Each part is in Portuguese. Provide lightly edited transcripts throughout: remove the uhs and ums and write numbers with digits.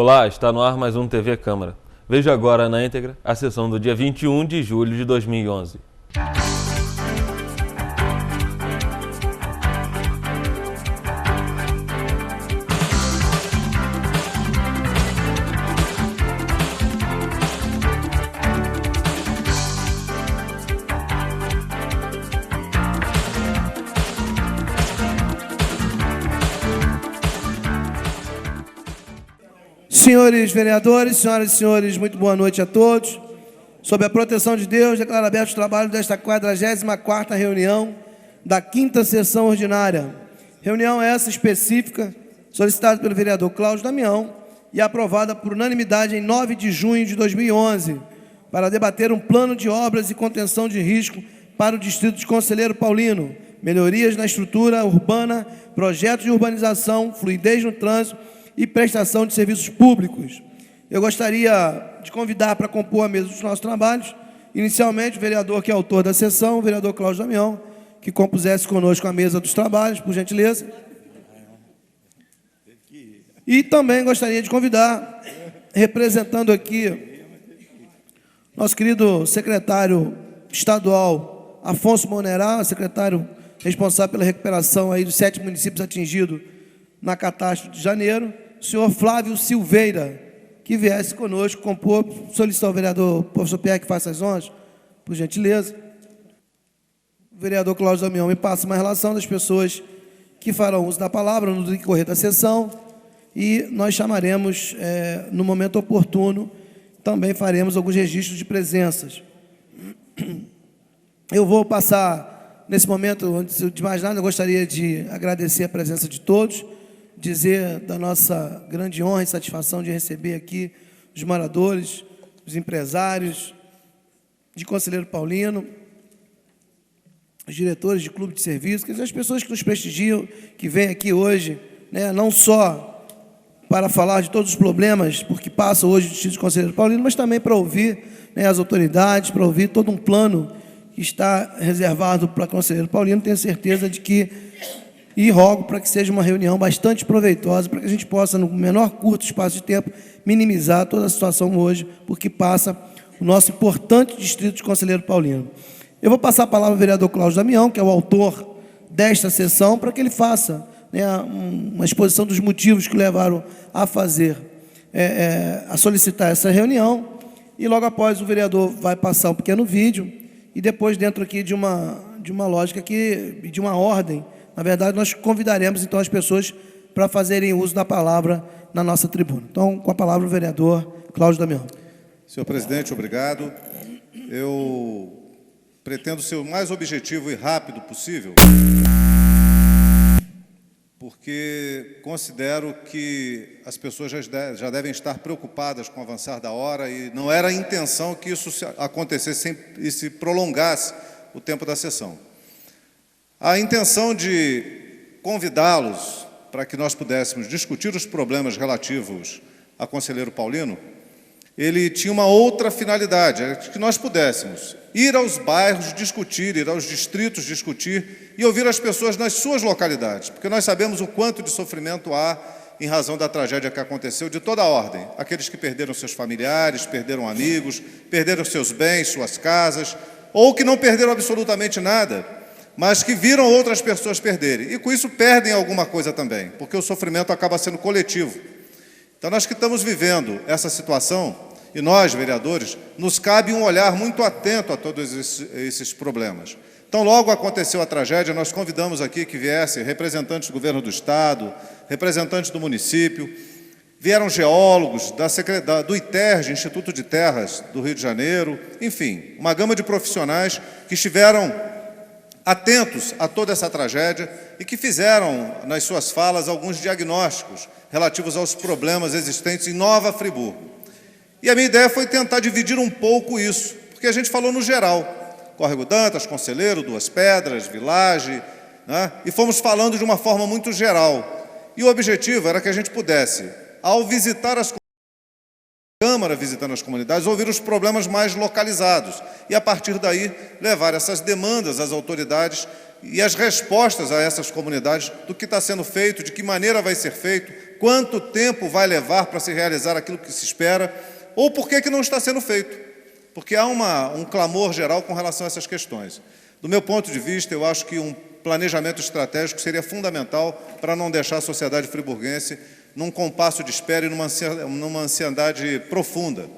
Olá, está no ar mais um TV Câmara. Veja agora na íntegra a sessão do dia 21 de julho de 2011. Senhores vereadores, senhoras e senhores, muito boa noite a todos. Sob a proteção de Deus, declaro aberto o trabalho desta 44ª reunião da 5ª sessão ordinária. Reunião essa específica, solicitada pelo vereador Cláudio Damião e aprovada por unanimidade em 9 de junho de 2011, para debater um plano de obras e contenção de risco para o distrito de Conselheiro Paulino, melhorias na estrutura urbana, projetos de urbanização, fluidez no trânsito e prestação de serviços públicos. Eu gostaria de convidar para compor a mesa dos nossos trabalhos, inicialmente o vereador que é autor da sessão, o vereador Cláudio Damião, que compusesse conosco a mesa dos trabalhos, por gentileza. E também gostaria de convidar, representando aqui, nosso querido secretário estadual, Afonso Monerá, secretário responsável pela recuperação aí dos 7 municípios atingidos na catástrofe de janeiro, o senhor Flávio Silveira, que viesse conosco compor, solicitar ao vereador professor Pierre que faça as honras, por gentileza. O vereador Cláudio Damião me passa uma relação das pessoas que farão uso da palavra no decorrer da sessão e nós chamaremos, no momento oportuno, também faremos alguns registros de presenças. Eu vou passar, nesse momento, antes de mais nada, eu gostaria de agradecer a presença de todos, dizer da nossa grande honra e satisfação de receber aqui os moradores, os empresários de Conselheiro Paulino, os diretores de clube de serviço, quer dizer, as pessoas que nos prestigiam, que vêm aqui hoje, né, não só para falar de todos os problemas, porque passa hoje o distrito de Conselheiro Paulino, mas também para ouvir, né, as autoridades, para ouvir todo um plano que está reservado para Conselheiro Paulino. Tenho certeza de que e rogo para que seja uma reunião bastante proveitosa, para que a gente possa, no menor curto espaço de tempo, minimizar toda a situação hoje, porque passa o nosso importante distrito de Conselheiro Paulino. Eu vou passar a palavra ao vereador Cláudio Damião, que é o autor desta sessão, para que ele faça, né, uma exposição dos motivos que levaram a fazer, a solicitar essa reunião, e logo após o vereador vai passar um pequeno vídeo, e depois dentro aqui de uma lógica aqui, de uma ordem. Na verdade, nós convidaremos, então, as pessoas para fazerem uso da palavra na nossa tribuna. Então, com a palavra, o vereador Cláudio Damião. Senhor presidente, obrigado. Eu pretendo ser o mais objetivo e rápido possível, porque considero que as pessoas já devem estar preocupadas com o avançar da hora e não era a intenção que isso acontecesse e se prolongasse o tempo da sessão. A intenção de convidá-los para que nós pudéssemos discutir os problemas relativos a Conselheiro Paulino, ele tinha uma outra finalidade, que nós pudéssemos ir aos bairros discutir, ir aos distritos discutir e ouvir as pessoas nas suas localidades, porque nós sabemos o quanto de sofrimento há em razão da tragédia que aconteceu de toda a ordem. Aqueles que perderam seus familiares, perderam amigos, perderam seus bens, suas casas, ou que não perderam absolutamente nada, mas que viram outras pessoas perderem. E com isso perdem alguma coisa também, porque o sofrimento acaba sendo coletivo. Então nós que estamos vivendo essa situação, e nós, vereadores, nos cabe um olhar muito atento a todos esses problemas. Então logo aconteceu a tragédia, nós convidamos aqui que viessem representantes do governo do Estado, representantes do município, vieram geólogos do ITERJ, Instituto de Terras do Rio de Janeiro, enfim, uma gama de profissionais que estiveram atentos a toda essa tragédia e que fizeram, nas suas falas, alguns diagnósticos relativos aos problemas existentes em Nova Friburgo. E a minha ideia foi tentar dividir um pouco isso, porque a gente falou no geral, Córrego Dantas, Conselheiro, Duas Pedras, Village, né? E fomos falando de uma forma muito geral. E o objetivo era que a gente pudesse, ao visitar as Câmara visitando as comunidades, ouvir os problemas mais localizados e, a partir daí, levar essas demandas às autoridades e as respostas a essas comunidades do que está sendo feito, de que maneira vai ser feito, quanto tempo vai levar para se realizar aquilo que se espera, ou por que não está sendo feito. Porque há um clamor geral com relação a essas questões. Do meu ponto de vista, eu acho que um planejamento estratégico seria fundamental para não deixar a sociedade friburguense num compasso de espera e numa ansiedade profunda.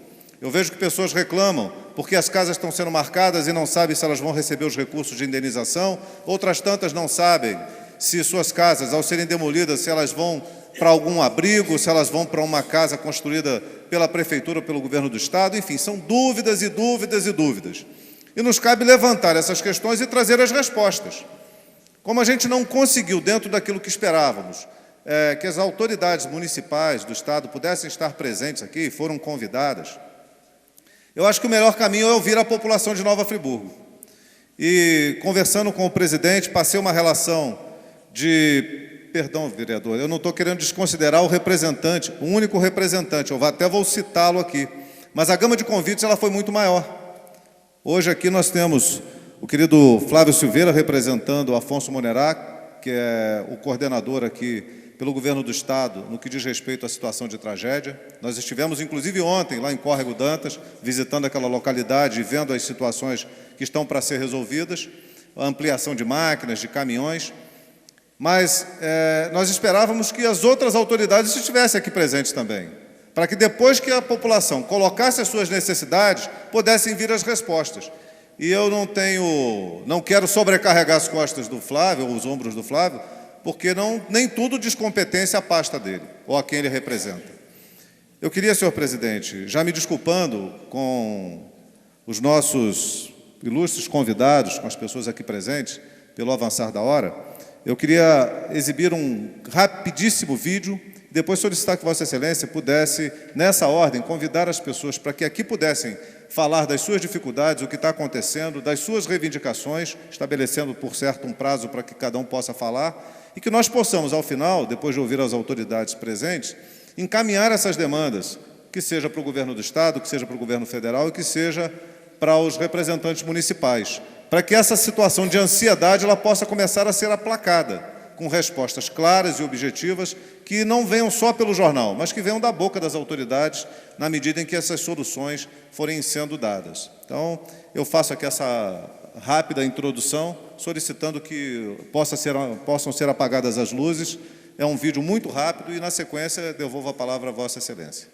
Eu vejo que pessoas reclamam porque as casas estão sendo marcadas e não sabem se elas vão receber os recursos de indenização, outras tantas não sabem se suas casas, ao serem demolidas, se elas vão para algum abrigo, se elas vão para uma casa construída pela Prefeitura ou pelo Governo do Estado, enfim, são dúvidas e dúvidas e dúvidas. E nos cabe levantar essas questões e trazer as respostas. Como a gente não conseguiu, dentro daquilo que esperávamos, que as autoridades municipais do Estado pudessem estar presentes aqui, foram convidadas, eu acho que o melhor caminho é ouvir a população de Nova Friburgo. E, conversando com o presidente, passei uma relação de... Perdão, vereador, eu não estou querendo desconsiderar o representante, o único representante, eu até vou citá-lo aqui, mas a gama de convites ela foi muito maior. Hoje aqui nós temos o querido Flávio Silveira representando o Afonso Monerá, que é o coordenador aqui pelo Governo do Estado no que diz respeito à situação de tragédia. Nós estivemos, inclusive, ontem, lá em Córrego Dantas, visitando aquela localidade e vendo as situações que estão para ser resolvidas, a ampliação de máquinas, de caminhões, mas nós esperávamos que as outras autoridades estivessem aqui presentes também, para que depois que a população colocasse as suas necessidades, pudessem vir as respostas. E eu não quero sobrecarregar as costas do Flávio, ou os ombros do Flávio, porque nem tudo diz competência à pasta dele, ou a quem ele representa. Eu queria, senhor presidente, já me desculpando com os nossos ilustres convidados, com as pessoas aqui presentes, pelo avançar da hora, eu queria exibir um rapidíssimo vídeo, depois solicitar que Vossa Excelência pudesse, nessa ordem, convidar as pessoas para que aqui pudessem falar das suas dificuldades, o que está acontecendo, das suas reivindicações, estabelecendo, por certo, um prazo para que cada um possa falar, e que nós possamos, ao final, depois de ouvir as autoridades presentes, encaminhar essas demandas, que seja para o Governo do Estado, que seja para o Governo Federal e que seja para os representantes municipais, para que essa situação de ansiedade ela possa começar a ser aplacada, com respostas claras e objetivas, que não venham só pelo jornal, mas que venham da boca das autoridades, na medida em que essas soluções forem sendo dadas. Então, eu faço aqui essa rápida introdução, solicitando que possam ser apagadas as luzes. É um vídeo muito rápido e, na sequência, devolvo a palavra a Vossa Excelência.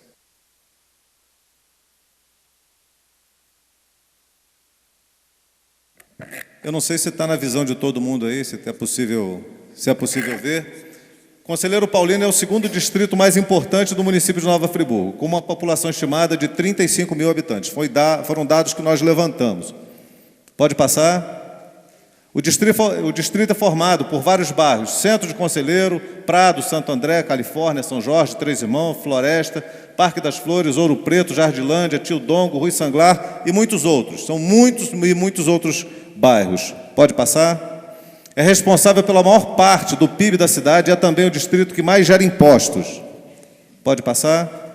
Eu não sei se está na visão de todo mundo aí, se é possível ver. Conselheiro Paulino é o segundo distrito mais importante do município de Nova Friburgo, com uma população estimada de 35 mil habitantes. Foram dados que nós levantamos. Pode passar? O distrito é formado por vários bairros: Centro de Conselheiro, Prado, Santo André, Califórnia, São Jorge, Três Irmãos, Floresta, Parque das Flores, Ouro Preto, Jardilândia, Tildongo, Rui Sanglar e muitos outros. São muitos e muitos outros bairros. Pode passar? É responsável pela maior parte do PIB da cidade e é também o distrito que mais gera impostos. Pode passar?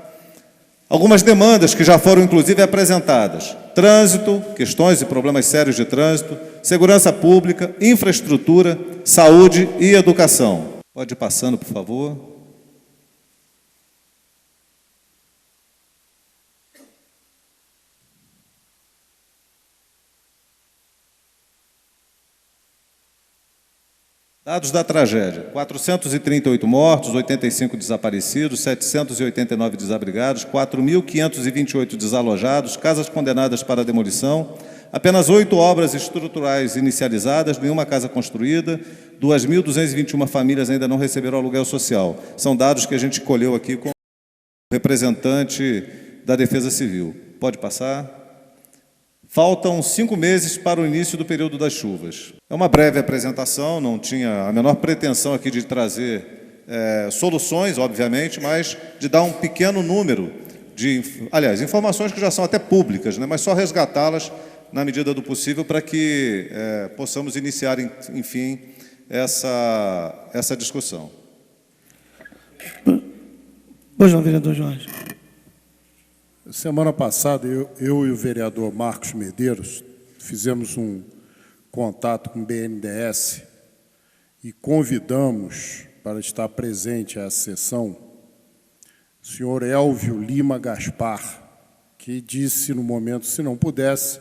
Algumas demandas que já foram, inclusive, apresentadas: trânsito, questões e problemas sérios de trânsito, segurança pública, infraestrutura, saúde e educação. Pode ir passando, por favor. Dados da tragédia: 438 mortos, 85 desaparecidos, 789 desabrigados, 4.528 desalojados, casas condenadas para demolição, apenas 8 obras estruturais inicializadas, nenhuma casa construída, 2.221 famílias ainda não receberam aluguel social. São dados que a gente colheu aqui com o representante da Defesa Civil. Pode passar? Faltam 5 meses para o início do período das chuvas. É uma breve apresentação, não tinha a menor pretensão aqui de trazer soluções, obviamente, mas de dar um pequeno número de, aliás, informações que já são até públicas, né, mas só resgatá-las na medida do possível para que possamos iniciar, enfim, essa discussão. Pois não, vereador Jorge. Semana passada, eu e o vereador Marcos Medeiros fizemos um contato com o BNDES e convidamos para estar presente a essa sessão o senhor Elvio Lima Gaspar, que disse no momento, se não pudesse,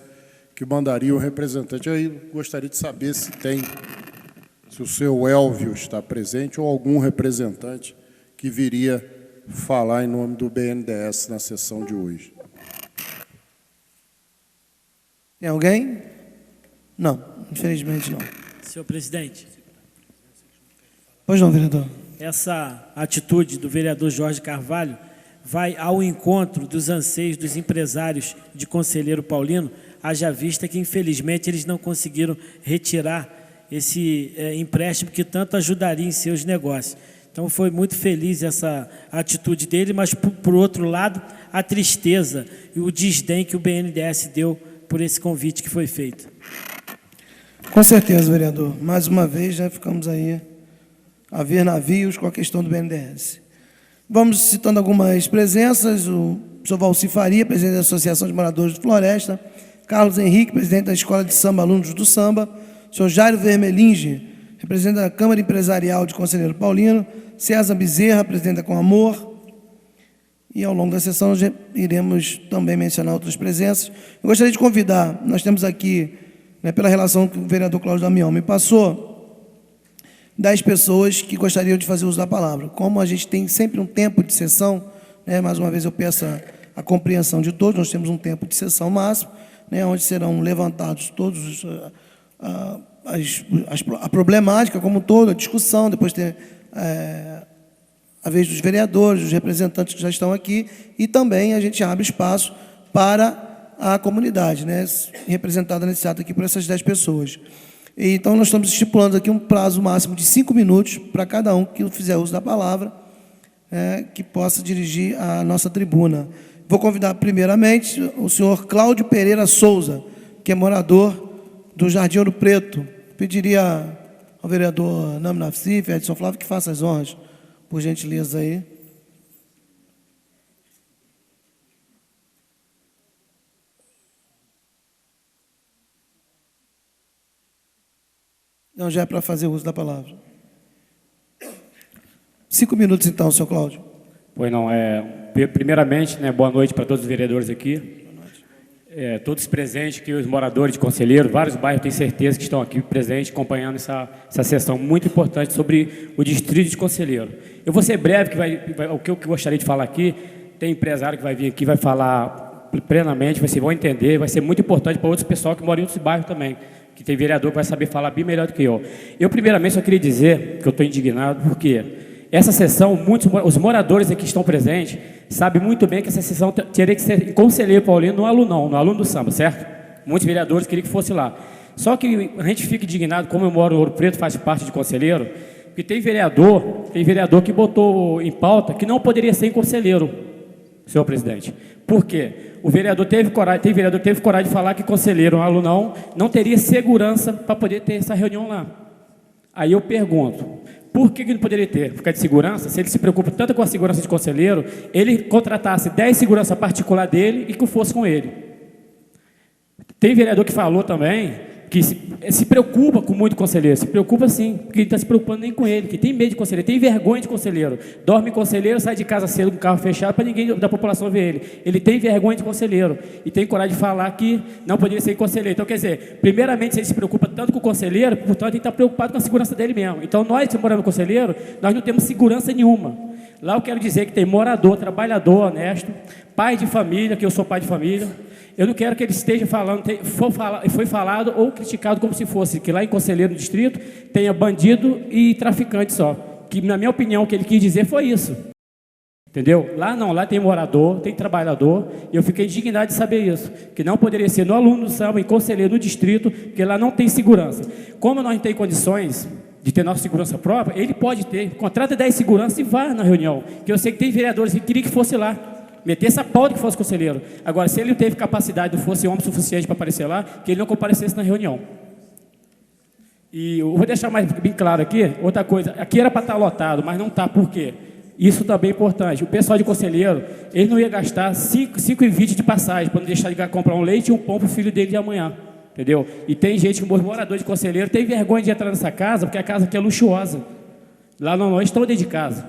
que mandaria um representante. Aí gostaria de saber se o seu Elvio está presente ou algum representante que viria falar em nome do BNDES na sessão de hoje. Tem alguém? Não, infelizmente não. Senhor presidente, Pois não, vereador. essa atitude do vereador Jorge Carvalho vai ao encontro dos anseios dos empresários de Conselheiro Paulino, haja vista que, infelizmente, eles não conseguiram retirar esse empréstimo que tanto ajudaria em seus negócios. Então, foi muito feliz essa atitude dele, mas, por outro lado, a tristeza e o desdém que o BNDES deu por esse convite que foi feito. Com certeza, vereador. Mais uma vez, já ficamos aí a ver navios com a questão do BNDES. Vamos citando algumas presenças. O senhor Valci Faria, presidente da Associação de Moradores de Floresta. Carlos Henrique, presidente da Escola de Samba Alunos do Samba. O senhor Jairo Vermelinge, representante da Câmara Empresarial de Conselheiro Paulino. César Bezerra, presidente da Com Amor. E ao longo da sessão nós iremos também mencionar outras presenças. Eu gostaria de convidar, nós temos aqui, pela relação que o vereador Cláudio Damião me passou, 10 pessoas que gostariam de fazer uso da palavra. Como a gente tem sempre um tempo de sessão, mais uma vez eu peço a compreensão de todos, nós temos um tempo de sessão máximo, onde serão levantados todos a problemática como um todo, a discussão, depois ter a vez dos vereadores, dos representantes que já estão aqui, e também a gente abre espaço para a comunidade, representada nesse ato aqui por essas 10 pessoas. Então, nós estamos estipulando aqui um prazo máximo de 5 minutos para cada um que fizer uso da palavra, que possa dirigir a nossa tribuna. Vou convidar, primeiramente, o senhor Cláudio Pereira Souza, que é morador do Jardim Ouro Preto. Pediria ao vereador Nami Nafsif, Edson Flávio, que faça as honras, por gentileza aí. Não, já é para fazer uso da palavra. 5 minutos, então, senhor Cláudio. Pois não, primeiramente, boa noite para todos os vereadores aqui. Todos presentes, que os moradores de Conselheiro, vários bairros, tenho certeza que estão aqui presentes, acompanhando essa sessão muito importante sobre o distrito de Conselheiro. Eu vou ser breve, o que eu gostaria de falar aqui, tem empresário que vai vir aqui, vai falar plenamente, vão entender, vai ser muito importante para outros pessoal que moram em outros bairros também, que tem vereador que vai saber falar bem melhor do que eu. Eu, primeiramente, só queria dizer que eu estou indignado, porque essa sessão, os moradores aqui que estão presentes, sabem muito bem que essa sessão teria que ser em Conselheiro Paulino, no aluno do samba, certo? Muitos vereadores queriam que fosse lá. Só que a gente fica indignado, como eu moro em Ouro Preto, faz parte de Conselheiro, porque tem vereador que botou em pauta que não poderia ser em Conselheiro, senhor presidente. Por quê? O vereador teve coragem de falar que Conselheiro, um alunão, não teria segurança para poder ter essa reunião lá. Aí eu pergunto, por que ele não poderia ter? Ficar de segurança? Se ele se preocupa tanto com a segurança de Conselheiro, ele contratasse 10 segurança particular dele e que fosse com ele. Tem vereador que falou também que se preocupa com muito conselheiro, se preocupa sim, porque ele está se preocupando nem com ele, que tem medo de conselheiro, tem vergonha de conselheiro, dorme em conselheiro, sai de casa cedo com o carro fechado para ninguém da população ver ele tem vergonha de conselheiro e tem coragem de falar que não poderia ser conselheiro. Então, quer dizer, primeiramente, se ele se preocupa tanto com o conselheiro, portanto, ele está preocupado com a segurança dele mesmo. Então, nós que moramos no conselheiro, nós não temos segurança nenhuma. Lá eu quero dizer que tem morador, trabalhador, honesto, pai de família, que eu sou pai de família. Eu não quero que ele esteja falando, foi falado ou criticado como se fosse, que lá em Conselheiro, no distrito, tenha bandido e traficante só. Que, na minha opinião, o que ele quis dizer foi isso. Entendeu? Lá não, lá tem morador, tem trabalhador, e eu fiquei indignado de saber isso, que não poderia ser no aluno do samba, em Conselheiro, no distrito, porque lá não tem segurança. Como nós não temos condições de ter nossa segurança própria, ele pode ter, contrata 10 seguranças e vá na reunião, que eu sei que tem vereadores que queriam que fosse lá, meter essa pauta que fosse conselheiro. Agora, se ele não teve capacidade, não fosse homem suficiente para aparecer lá, que ele não comparecesse na reunião. E eu vou deixar mais bem claro aqui, outra coisa, aqui era para estar lotado, mas não está, por quê? Isso também é importante. O pessoal de Conselheiro, ele não ia gastar 5,20 de passagem para não deixar de comprar um leite e um pão para o filho dele de amanhã. Entendeu? E tem gente que, os moradores de Conselheiro, tem vergonha de entrar nessa casa, porque a casa aqui é luxuosa. Lá não, eles estão dentro de casa.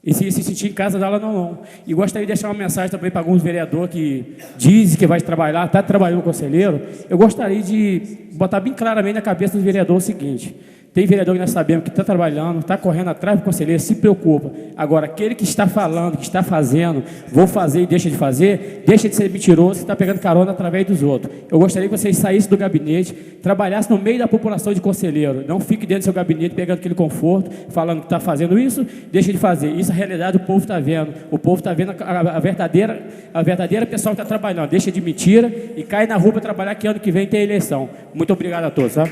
E se sentir em casa dela, não. E gostaria de deixar uma mensagem também para alguns vereadores que dizem que vai trabalhar, está trabalhando no Conselheiro. Eu gostaria de botar bem claramente na cabeça dos vereadores o seguinte: tem vereador que nós sabemos que está trabalhando, está correndo atrás do conselheiro, se preocupa. Agora, aquele que está falando, que está fazendo, vou fazer e deixa de fazer, deixa de ser mentiroso, está pegando carona através dos outros. Eu gostaria que vocês saíssem do gabinete, trabalhassem no meio da população de Conselheiro. Não fique dentro do seu gabinete pegando aquele conforto, falando que está fazendo isso, deixa de fazer. Isso, a realidade, o povo está vendo. O povo está vendo a verdadeira pessoa que está trabalhando. Deixa de mentira e cai na rua para trabalhar, que ano que vem tem eleição. Muito obrigado a todos. Tá?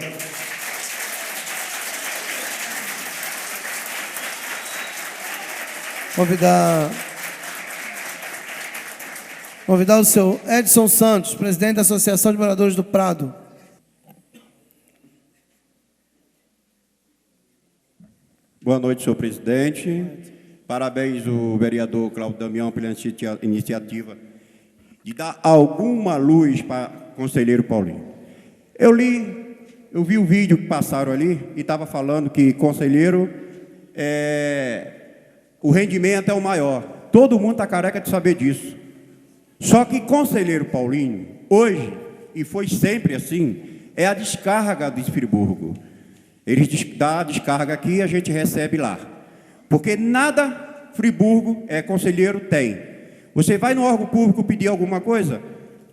Convidar o seu Edson Santos, presidente da Associação de Moradores do Prado. Boa noite, senhor presidente. Parabéns ao vereador Cláudio Damião pela iniciativa de dar alguma luz para o conselheiro Paulinho. Eu vi o vídeo que passaram ali e estava falando que conselheiro o rendimento é o maior. Todo mundo está careca de saber disso. Só que conselheiro Paulinho, hoje, e foi sempre assim, é a descarga de Friburgo. Eles dão a descarga aqui e a gente recebe lá. Porque nada Friburgo conselheiro tem. Você vai no órgão público pedir alguma coisa?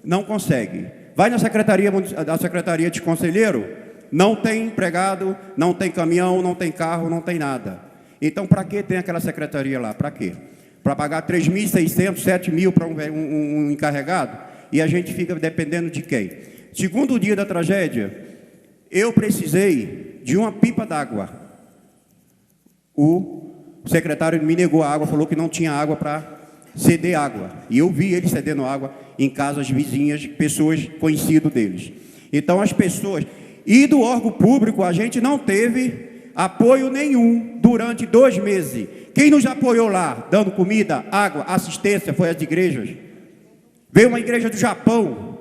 Não consegue. Vai na secretaria de conselheiro? Não tem empregado, não tem caminhão, não tem carro, não tem nada. Então, para que tem aquela secretaria lá? Para quê? Para pagar 3.600, 7.000 para um encarregado? E a gente fica dependendo de quem? Segundo dia da tragédia, eu precisei de uma pipa d'água. O secretário me negou a água, falou que não tinha água para ceder água. E eu vi ele cedendo água em casas vizinhas, pessoas conhecidas deles. Então, as pessoas... E do órgão público, a gente não teve apoio nenhum durante 2 meses. Quem nos apoiou lá, dando comida, água, assistência, foi as igrejas. Veio uma igreja do Japão,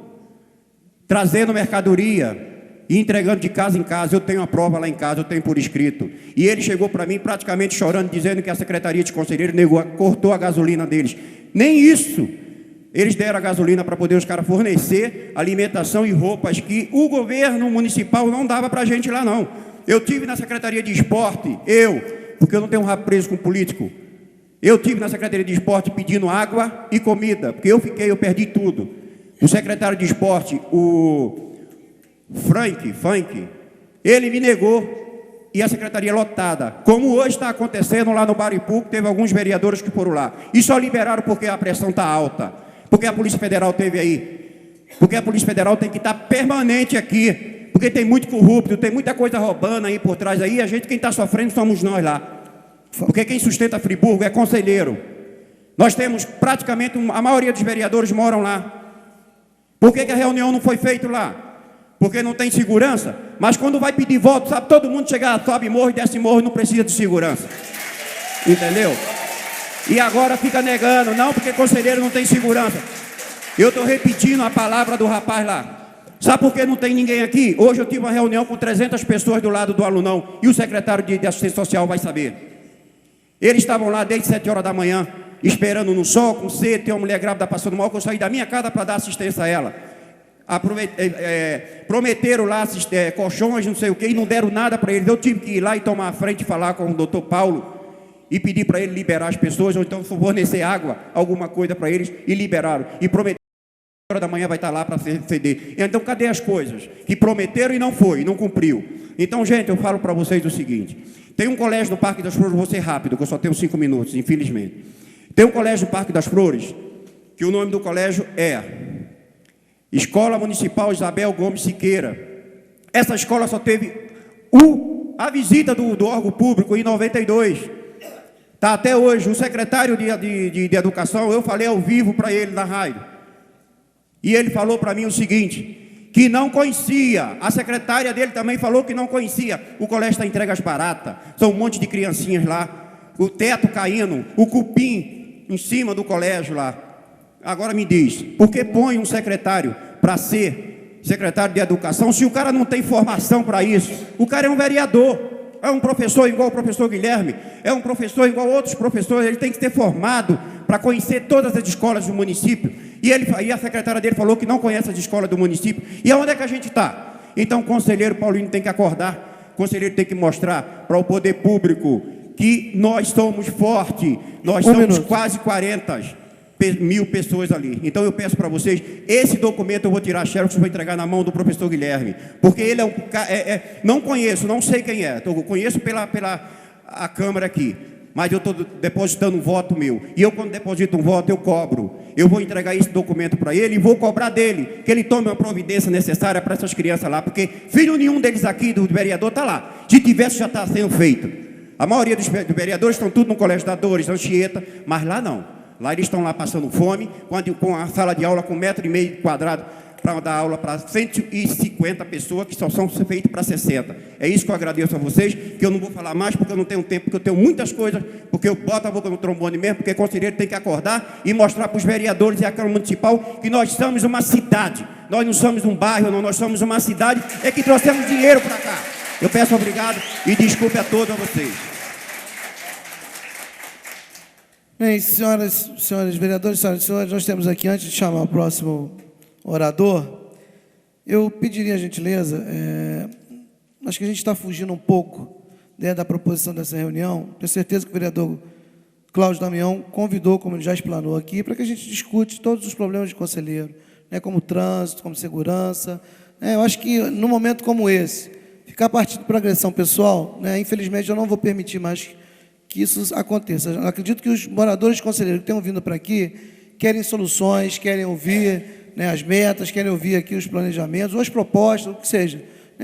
trazendo mercadoria e entregando de casa em casa. Eu tenho a prova lá em casa, eu tenho por escrito. E ele chegou para mim praticamente chorando, dizendo que a Secretaria de Conselheiro cortou a gasolina deles. Nem isso. Eles deram a gasolina para poder os caras fornecer alimentação e roupas que o governo municipal não dava para a gente lá, não. Eu tive na Secretaria de Esporte, porque eu não tenho um rabo preso com político. Eu tive na Secretaria de Esporte pedindo água e comida, porque eu perdi tudo. O secretário de Esporte, o Frank, ele me negou e a secretaria lotada. Como hoje está acontecendo lá no Baripu, teve alguns vereadores que foram lá. E só liberaram porque a pressão está alta. Porque a Polícia Federal teve aí. Porque a Polícia Federal tem que estar permanente aqui. Porque tem muito corrupto, tem muita coisa roubando aí por trás aí. A gente, quem está sofrendo, somos nós lá. Porque quem sustenta Friburgo é conselheiro. Nós temos praticamente, a maioria dos vereadores moram lá. Por que a reunião não foi feita lá? Porque não tem segurança. Mas quando vai pedir voto, sabe, todo mundo chega, sobe morro e desce morro, não precisa de segurança. Entendeu? E agora fica negando, não, porque conselheiro não tem segurança. Eu estou repetindo a palavra do rapaz lá. Sabe por que não tem ninguém aqui? Hoje eu tive uma reunião com 300 pessoas do lado do alunão, e o secretário de assistência social vai saber. Eles estavam lá desde 7 horas da manhã, esperando no sol, com sede, tem uma mulher grávida passando mal, que eu saí da minha casa para dar assistência a ela. Prometeram lá colchões, não sei o que, e não deram nada para eles. Eu tive que ir lá e tomar a frente e falar com o doutor Paulo, e pedir para ele liberar as pessoas, ou então fornecer água, alguma coisa para eles, e liberaram. E prometeram que 8 horas da manhã vai estar lá para ceder. Então, cadê as coisas? Que prometeram e não foi, não cumpriu. Então, gente, eu falo para vocês o seguinte. Tem um colégio no Parque das Flores, vou ser rápido, que eu só tenho 5 minutos, infelizmente. Tem um colégio no Parque das Flores, que o nome do colégio é Escola Municipal Isabel Gomes Siqueira. Essa escola só teve a visita do órgão público em 92. Está até hoje. O secretário de Educação, eu falei ao vivo para ele na rádio. E ele falou para mim o seguinte, que não conhecia. A secretária dele também falou que não conhecia. O colégio está entregue às baratas. São um monte de criancinhas lá. o teto caindo, o cupim em cima do colégio lá. Agora me diz, por que põe um secretário para ser secretário de educação se o cara não tem formação para isso? O cara é um vereador, é um professor igual o professor Guilherme, é um professor igual outros professores, ele tem que ter formado para conhecer todas as escolas do município. E a secretária dele falou que não conhece as escolas do município. E aonde é que a gente está? Então o conselheiro Paulino tem que acordar, o conselheiro tem que mostrar para o poder público que nós somos fortes, nós somos quase 40 mil pessoas ali. Então eu peço para vocês, esse documento eu vou tirar a xerox e vou entregar na mão do professor Guilherme, porque ele é um não conheço, não sei quem é, eu conheço pela a Câmara aqui, mas eu estou depositando um voto meu, e eu quando deposito um voto eu cobro, eu vou entregar esse documento para ele e vou cobrar dele, que ele tome uma providência necessária para essas crianças lá, porque filho nenhum deles aqui, do vereador, está lá, se tivesse já está sendo feito. A maioria dos vereadores estão tudo no Colégio da Dores, Anchieta, mas lá não. Lá eles estão lá passando fome, com a sala de aula com 1,5 m quadrado para dar aula para 150 pessoas, que só são feitas para 60. É isso que eu agradeço a vocês, que eu não vou falar mais, porque eu não tenho tempo, porque eu tenho muitas coisas, porque eu boto a boca no trombone mesmo, porque o conselheiro tem que acordar e mostrar para os vereadores e a Câmara Municipal que nós somos uma cidade. Nós não somos um bairro, não, nós somos uma cidade, é que trouxemos dinheiro para cá. Eu peço obrigado e desculpe a todos vocês. Bem, senhoras vereadores, senhoras e senhores, nós temos aqui, antes de chamar o próximo orador, eu pediria a gentileza, acho que a gente está fugindo um pouco, né, da proposição dessa reunião. Tenho certeza que o vereador Cláudio Damião convidou, como ele já explanou aqui, para que a gente discute todos os problemas de conselheiro, né, como trânsito, como segurança. Eu acho que, num momento como esse, ficar partindo para agressão pessoal, né, infelizmente eu não vou permitir mais que isso aconteça. Eu acredito que os moradores de conselheiro que tenham vindo para aqui querem soluções, querem ouvir, né, as metas, querem ouvir aqui os planejamentos, ou as propostas, o que seja.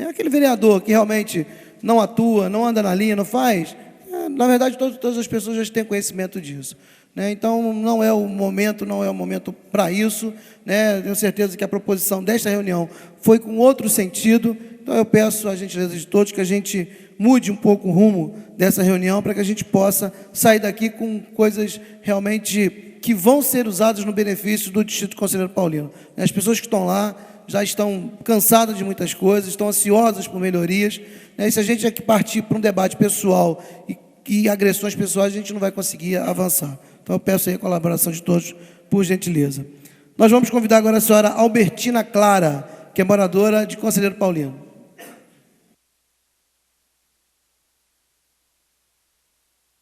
Aquele vereador que realmente não atua, não anda na linha, não faz, na verdade todas as pessoas já têm conhecimento disso. Então não é o momento para isso. Tenho certeza que a proposição desta reunião foi com outro sentido. Então eu peço a gentileza de todos que a gente mude um pouco o rumo dessa reunião para que a gente possa sair daqui com coisas realmente que vão ser usadas no benefício do Distrito Conselheiro Paulino. As pessoas que estão lá já estão cansadas de muitas coisas, estão ansiosas por melhorias. E se a gente aqui partir para um debate pessoal e agressões pessoais, a gente não vai conseguir avançar. Então eu peço aí a colaboração de todos, por gentileza. Nós vamos convidar agora a senhora Albertina Clara, que é moradora de Conselheiro Paulino.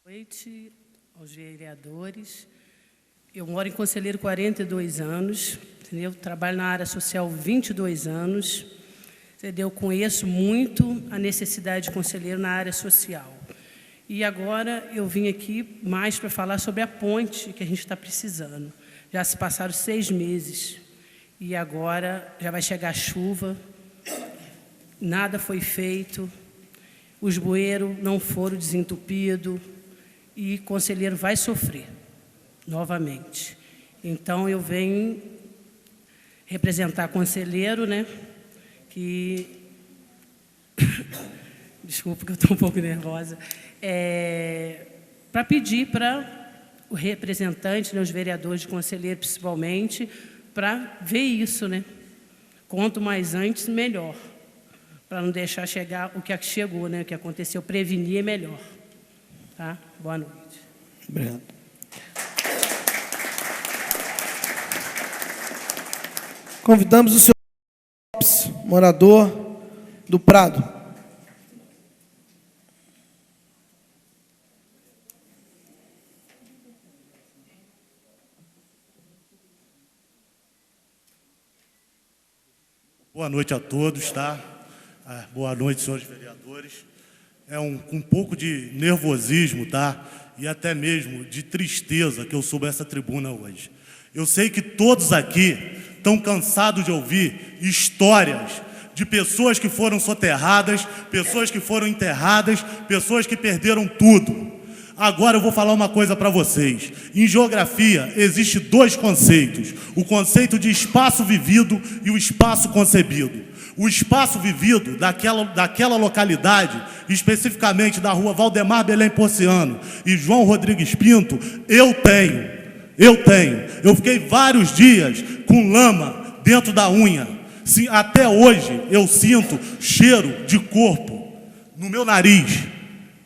Boa noite aos vereadores. Eu moro em Conselheiro 42 anos, entendeu? Trabalho na área social 22 anos, entendeu? Conheço muito a necessidade de conselheiro na área social. E agora eu vim aqui mais para falar sobre a ponte que a gente está precisando. Já se passaram 6 meses e agora já vai chegar a chuva, nada foi feito, os bueiros não foram desentupidos, e o conselheiro vai sofrer novamente. Então, eu venho representar conselheiro, né, que... Desculpa que eu estou um pouco nervosa. Para pedir para o representante, né, os vereadores de conselheiro, principalmente, para ver isso, né? Quanto mais antes, melhor. Para não deixar chegar o que chegou, né, o que aconteceu. Prevenir é melhor. Tá? Boa noite. Obrigado. Convidamos o senhor Lopes, morador do Prado. Boa noite a todos, tá? Boa noite, senhores vereadores. Com um pouco de nervosismo, tá? E até mesmo de tristeza que eu subo essa tribuna hoje. Eu sei que todos aqui estão cansados de ouvir histórias de pessoas que foram soterradas, pessoas que foram enterradas, pessoas que perderam tudo. Agora eu vou falar uma coisa para vocês. Em geografia, existem 2 conceitos. O conceito de espaço vivido e o espaço concebido. O espaço vivido daquela localidade, especificamente da rua Valdemar Belém Porciano e João Rodrigues Pinto, eu tenho. Eu fiquei vários dias com lama dentro da unha. Sim, até hoje eu sinto cheiro de corpo no meu nariz,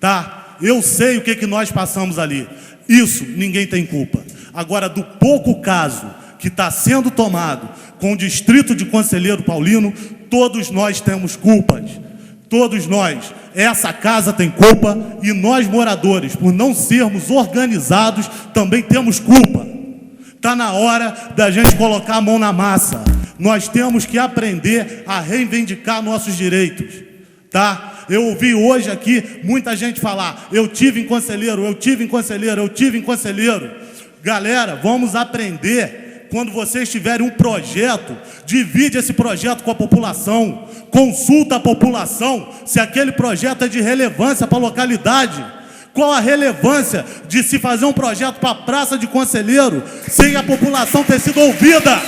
tá? Eu sei o que nós passamos ali. Isso ninguém tem culpa. Agora, do pouco caso que está sendo tomado com o distrito de Conselheiro Paulino, todos nós temos culpas. Todos nós. Essa casa tem culpa e nós, moradores, por não sermos organizados, também temos culpa. Está na hora da gente colocar a mão na massa. Nós temos que aprender a reivindicar nossos direitos. Tá? Eu ouvi hoje aqui muita gente falar: eu tive em Conselheiro, eu tive em Conselheiro, eu tive em Conselheiro. Galera, vamos aprender. Quando vocês tiverem um projeto, divide esse projeto com a população, consulta a população se aquele projeto é de relevância para a localidade. Qual a relevância de se fazer um projeto para a Praça de Conselheiro sem a população ter sido ouvida?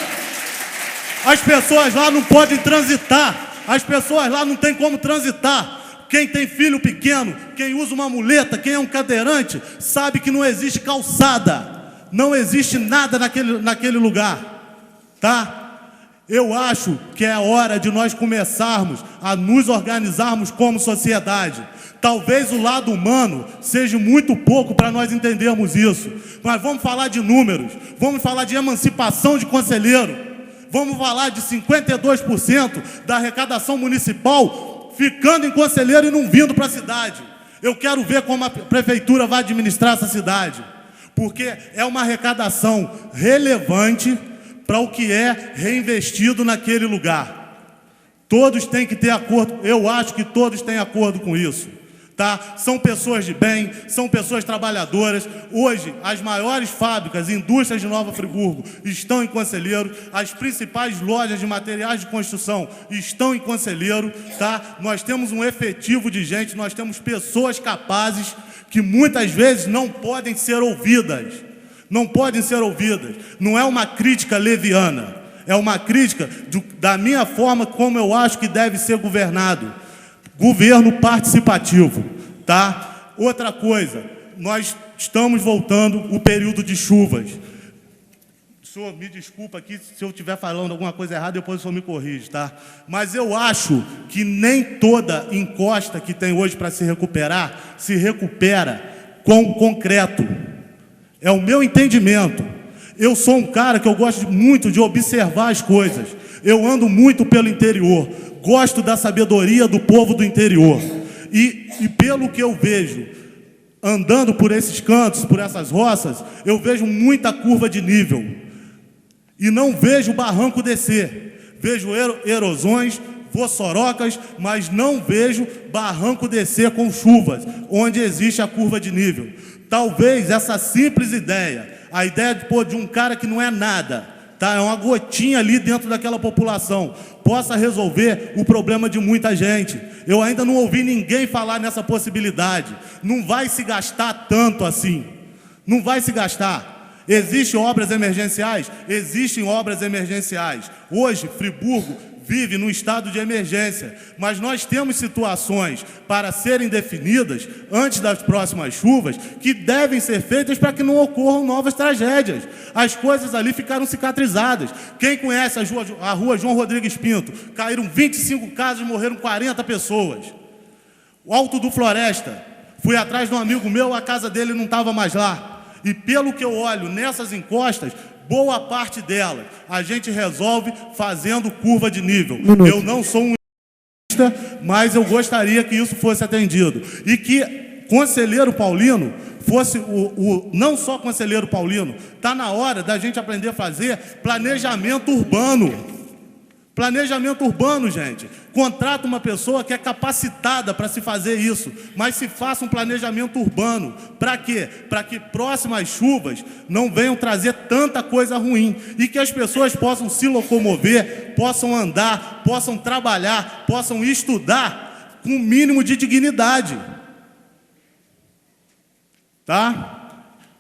As pessoas lá não podem transitar, as pessoas lá não têm como transitar. Quem tem filho pequeno, quem usa uma muleta, quem é um cadeirante, sabe que não existe calçada. Não existe nada naquele lugar, tá? Eu acho que é a hora de nós começarmos a nos organizarmos como sociedade. Talvez o lado humano seja muito pouco para nós entendermos isso. Mas vamos falar de números, vamos falar de emancipação de conselheiro, vamos falar de 52% da arrecadação municipal ficando em Conselheiro e não vindo para a cidade. Eu quero ver como a prefeitura vai administrar essa cidade. Porque é uma arrecadação relevante para o que é reinvestido naquele lugar. Todos têm que ter acordo, eu acho que todos têm acordo com isso. Tá? São pessoas de bem, são pessoas trabalhadoras. Hoje, as maiores fábricas, indústrias de Nova Friburgo estão em Conselheiro, as principais lojas de materiais de construção estão em Conselheiro. Tá? Nós temos um efetivo de gente, nós temos pessoas capazes que muitas vezes não podem ser ouvidas. Não podem ser ouvidas. Não é uma crítica leviana, é uma crítica da minha forma como eu acho que deve ser governado. Governo participativo, tá? Outra coisa, nós estamos voltando o período de chuvas. O senhor me desculpa aqui se eu estiver falando alguma coisa errada, depois o senhor me corrige, tá? Mas eu acho que nem toda encosta que tem hoje para se recupera com concreto. É o meu entendimento. Eu sou um cara que eu gosto muito de observar as coisas. Eu ando muito pelo interior. Gosto da sabedoria do povo do interior. E pelo que eu vejo, andando por esses cantos, por essas roças, eu vejo muita curva de nível. E não vejo barranco descer. Vejo erosões, vossorocas, mas não vejo barranco descer com chuvas, onde existe a curva de nível. Talvez essa simples ideia, a ideia de um cara que não é nada, tá? É uma gotinha ali dentro daquela população, possa resolver o problema de muita gente. Eu ainda não ouvi ninguém falar nessa possibilidade. Não vai se gastar tanto assim. Não vai se gastar. Existem obras emergenciais? Existem obras emergenciais. Hoje, Friburgo vive num estado de emergência, mas nós temos situações para serem definidas antes das próximas chuvas que devem ser feitas para que não ocorram novas tragédias. As coisas ali ficaram cicatrizadas. Quem conhece a rua João Rodrigues Pinto? Caíram 25 casas, morreram 40 pessoas. O Alto do Floresta, fui atrás de um amigo meu, a casa dele não estava mais lá. E pelo que eu olho nessas encostas, boa parte delas a gente resolve fazendo curva de nível. Eu não sou um mas eu gostaria que isso fosse atendido. E que Conselheiro Paulino fosse não só Conselheiro Paulino, está na hora da gente aprender a fazer planejamento urbano. Planejamento urbano, gente. Contrata uma pessoa que é capacitada para se fazer isso, mas se faça um planejamento urbano. Para quê? Para que próximas chuvas não venham trazer tanta coisa ruim e que as pessoas possam se locomover, possam andar, possam trabalhar, possam estudar com o mínimo de dignidade. Tá?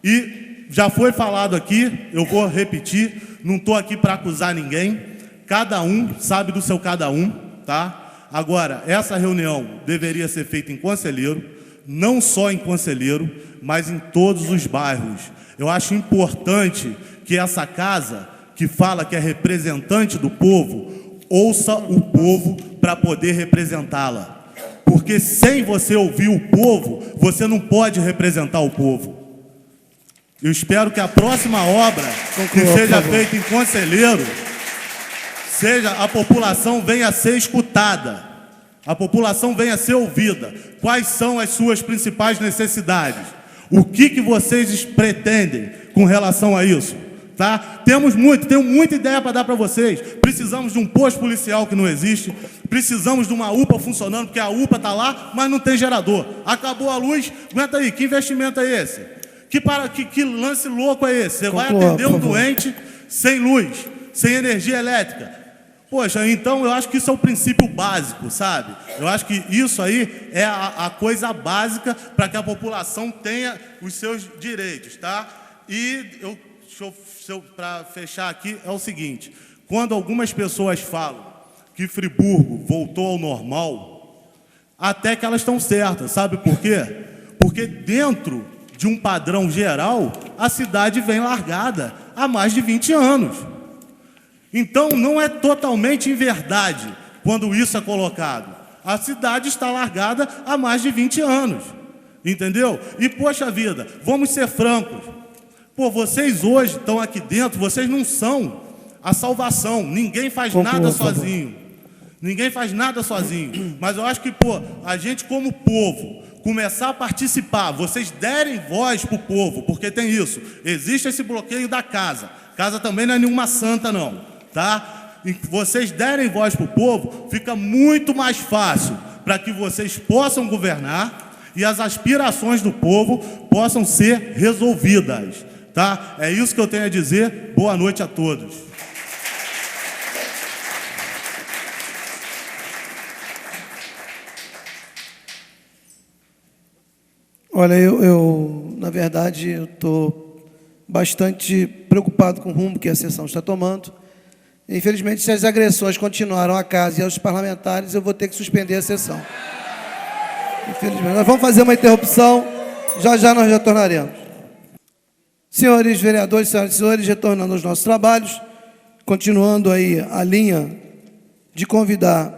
E já foi falado aqui, eu vou repetir, não estou aqui para acusar ninguém. Cada um sabe do seu cada um, tá? Agora, essa reunião deveria ser feita em Conselheiro, não só em Conselheiro, mas em todos os bairros. Eu acho importante que essa casa, que fala que é representante do povo, ouça o povo para poder representá-la. Porque sem você ouvir o povo, você não pode representar o povo. Eu espero que a próxima obra que seja feita em Conselheiro, a população venha a ser escutada, a população venha a ser ouvida. Quais são as suas principais necessidades? O que vocês pretendem com relação a isso? Tá? Tenho muita ideia para dar para vocês. Precisamos de um posto policial que não existe. Precisamos de uma UPA funcionando, porque a UPA está lá, mas não tem gerador. Acabou a luz, aguenta aí, que investimento é esse? Que lance louco é esse? Você vai atender um doente sem luz, sem energia elétrica. Poxa, então eu acho que isso é o princípio básico, sabe? Eu acho que isso aí é a coisa básica para que a população tenha os seus direitos, tá? E para fechar aqui, é o seguinte: quando algumas pessoas falam que Friburgo voltou ao normal, até que elas estão certas, sabe por quê? Porque dentro de um padrão geral, a cidade vem largada há mais de 20 anos. Então, não é totalmente em verdade quando isso é colocado. A cidade está largada há mais de 20 anos, entendeu? E, poxa vida, vamos ser francos. Pô, vocês hoje estão aqui dentro, vocês não são a salvação. Ninguém faz nada sozinho. Ninguém faz nada sozinho. Mas eu acho que, a gente como povo, começar a participar, vocês derem voz para o povo, porque tem isso. Existe esse bloqueio da casa. Casa também não é nenhuma santa, não. Tá? E vocês derem voz para o povo, fica muito mais fácil para que vocês possam governar e as aspirações do povo possam ser resolvidas. Tá? É isso que eu tenho a dizer. Boa noite a todos. Olha, na verdade, eu estou bastante preocupado com o rumo que a sessão está tomando. Infelizmente, se as agressões continuaram à casa e aos parlamentares, eu vou ter que suspender a sessão. Infelizmente. Nós vamos fazer uma interrupção, já nós retornaremos. Senhores vereadores, senhoras e senhores, retornando aos nossos trabalhos, continuando aí a linha de convidar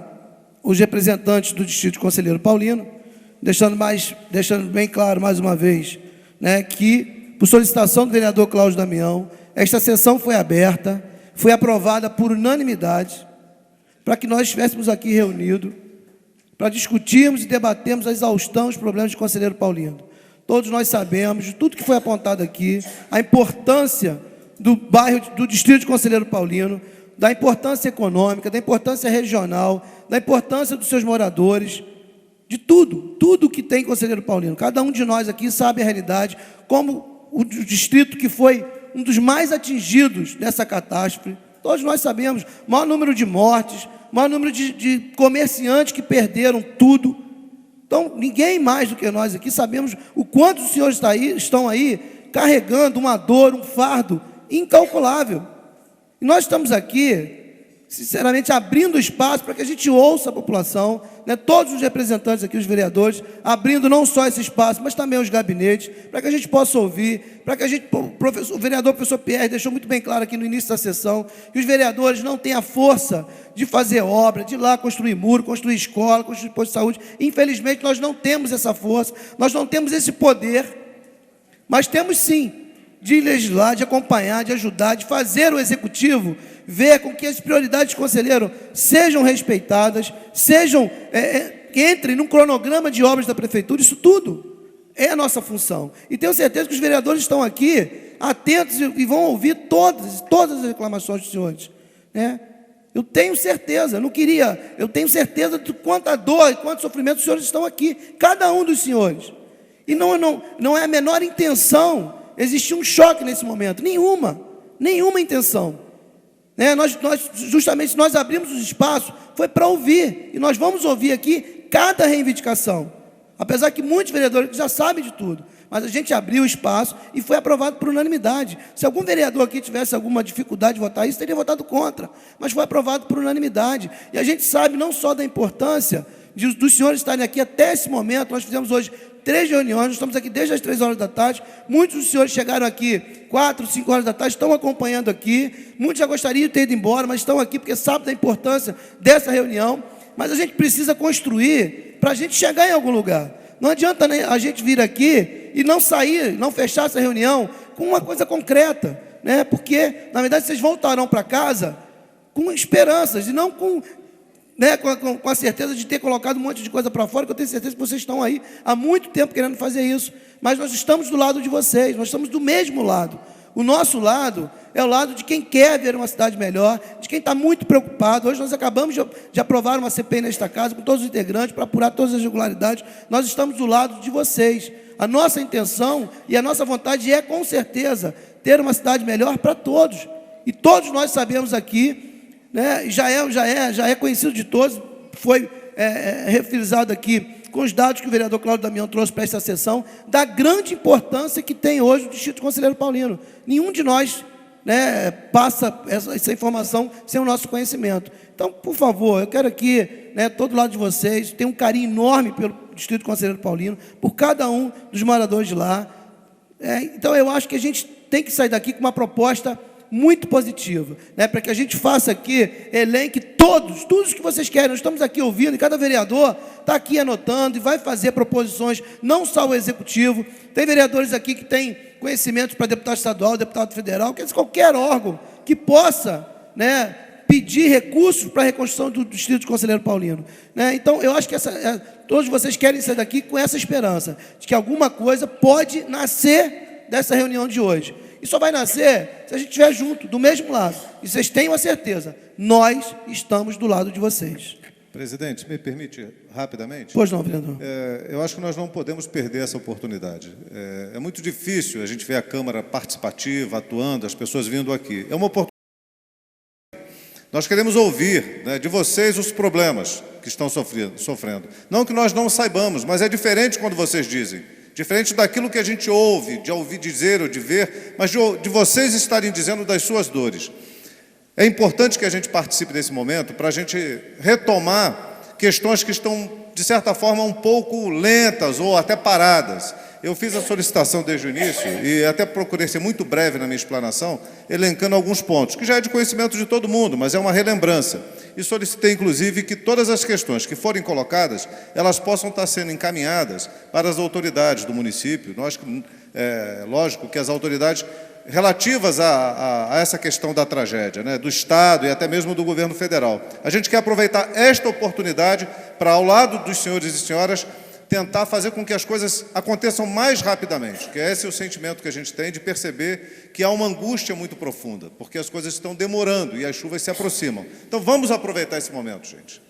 os representantes do Distrito Conselheiro Paulino, deixando bem claro, mais uma vez, né, que, por solicitação do vereador Cláudio Damião, esta sessão foi aberta, foi aprovada por unanimidade, para que nós estivéssemos aqui reunidos, para discutirmos e debatermos a exaustão os problemas de Conselheiro Paulino. Todos nós sabemos, de tudo que foi apontado aqui, a importância do bairro, do Distrito de Conselheiro Paulino, da importância econômica, da importância regional, da importância dos seus moradores, de tudo que tem Conselheiro Paulino. Cada um de nós aqui sabe a realidade, como o distrito que foi um dos mais atingidos dessa catástrofe. Todos nós sabemos, maior número de mortes, maior número de comerciantes que perderam tudo. Então, ninguém mais do que nós aqui sabemos o quanto os senhores estão aí carregando uma dor, um fardo incalculável. E nós estamos aqui, sinceramente, abrindo espaço para que a gente ouça a população, né, todos os representantes aqui, os vereadores, abrindo não só esse espaço, mas também os gabinetes, para que a gente possa ouvir, para que a gente, o vereador professor Pierre deixou muito bem claro aqui no início da sessão, que os vereadores não têm a força de fazer obra, de ir lá construir muro, construir escola, construir posto de saúde. Infelizmente, nós não temos essa força, nós não temos esse poder, mas temos sim de legislar, de acompanhar, de ajudar, de fazer o executivo ver com que as prioridades, conselheiro, sejam respeitadas, que entrem num cronograma de obras da prefeitura. Isso tudo é a nossa função. E tenho certeza que os vereadores estão aqui atentos e vão ouvir todas as reclamações dos senhores, né? Eu tenho certeza, eu tenho certeza de quanta dor e quanto sofrimento os senhores estão aqui, cada um dos senhores. E não é a menor intenção existir um choque nesse momento, nenhuma intenção. Justamente nós abrimos os espaços, foi para ouvir, e nós vamos ouvir aqui cada reivindicação, apesar que muitos vereadores já sabem de tudo, mas a gente abriu espaço e foi aprovado por unanimidade. Se algum vereador aqui tivesse alguma dificuldade de votar isso, teria votado contra, mas foi aprovado por unanimidade. E a gente sabe não só da importância dos senhores estarem aqui até esse momento. Nós fizemos hoje 3 reuniões, nós estamos aqui desde as 3 horas da tarde, muitos dos senhores chegaram aqui 4, 5 horas da tarde, estão acompanhando aqui, muitos já gostariam de ter ido embora, mas estão aqui porque sabem da importância dessa reunião, mas a gente precisa construir para a gente chegar em algum lugar. Não adianta a gente vir aqui e não sair, não fechar essa reunião com uma coisa concreta, né? Porque, na verdade, vocês voltarão para casa com esperanças e não com a certeza de ter colocado um monte de coisa para fora, que eu tenho certeza que vocês estão aí há muito tempo querendo fazer isso. Mas nós estamos do lado de vocês, nós estamos do mesmo lado. O nosso lado é o lado de quem quer ver uma cidade melhor, de quem está muito preocupado. Hoje nós acabamos de aprovar uma CPI nesta casa, com todos os integrantes, para apurar todas as irregularidades. Nós estamos do lado de vocês. A nossa intenção e a nossa vontade é, com certeza, ter uma cidade melhor para todos. E todos nós sabemos aqui, né, já é conhecido de todos, foi refrisado aqui com os dados que o vereador Cláudio Damião trouxe para esta sessão, da grande importância que tem hoje o Distrito Conselheiro Paulino. Nenhum de nós, né, passa essa informação sem o nosso conhecimento. Então, por favor, eu quero aqui, né, todo lado de vocês, tenho um carinho enorme pelo Distrito Conselheiro Paulino, por cada um dos moradores de lá. Então, eu acho que a gente tem que sair daqui com uma proposta muito positiva, né, para que a gente faça aqui, elenque todos os que vocês querem. Nós estamos aqui ouvindo, e cada vereador está aqui anotando e vai fazer proposições, não só o executivo. Tem vereadores aqui que têm conhecimentos para deputado estadual, deputado federal, quer dizer, qualquer órgão que possa, né, pedir recursos para a reconstrução do Distrito Conselheiro Paulino, né? Então, eu acho que todos vocês querem sair daqui com essa esperança, de que alguma coisa pode nascer dessa reunião de hoje. E só vai nascer se a gente estiver junto, do mesmo lado. E vocês tenham a certeza, nós estamos do lado de vocês. Presidente, me permite rapidamente? Pois não, vereador. Eu acho que nós não podemos perder essa oportunidade. É muito difícil a gente ver a Câmara participativa, atuando, as pessoas vindo aqui. É uma oportunidade. Nós queremos ouvir, né, de vocês os problemas que estão sofrendo. Não que nós não saibamos, mas é diferente quando vocês dizem. Diferente daquilo que a gente ouve, de ouvir dizer ou de ver, mas de vocês estarem dizendo das suas dores. É importante que a gente participe desse momento para a gente retomar questões que estão, de certa forma, um pouco lentas ou até paradas. Eu fiz a solicitação desde o início e até procurei ser muito breve na minha explanação, elencando alguns pontos, que já é de conhecimento de todo mundo, mas é uma relembrança. E solicitei, inclusive, que todas as questões que forem colocadas, elas possam estar sendo encaminhadas para as autoridades do município. Lógico que as autoridades relativas a essa questão da tragédia, né, do Estado e até mesmo do governo federal. A gente quer aproveitar esta oportunidade para, ao lado dos senhores e senhoras, tentar fazer com que as coisas aconteçam mais rapidamente, que esse é o sentimento que a gente tem de perceber que há uma angústia muito profunda, porque as coisas estão demorando e as chuvas se aproximam. Então, vamos aproveitar esse momento, gente.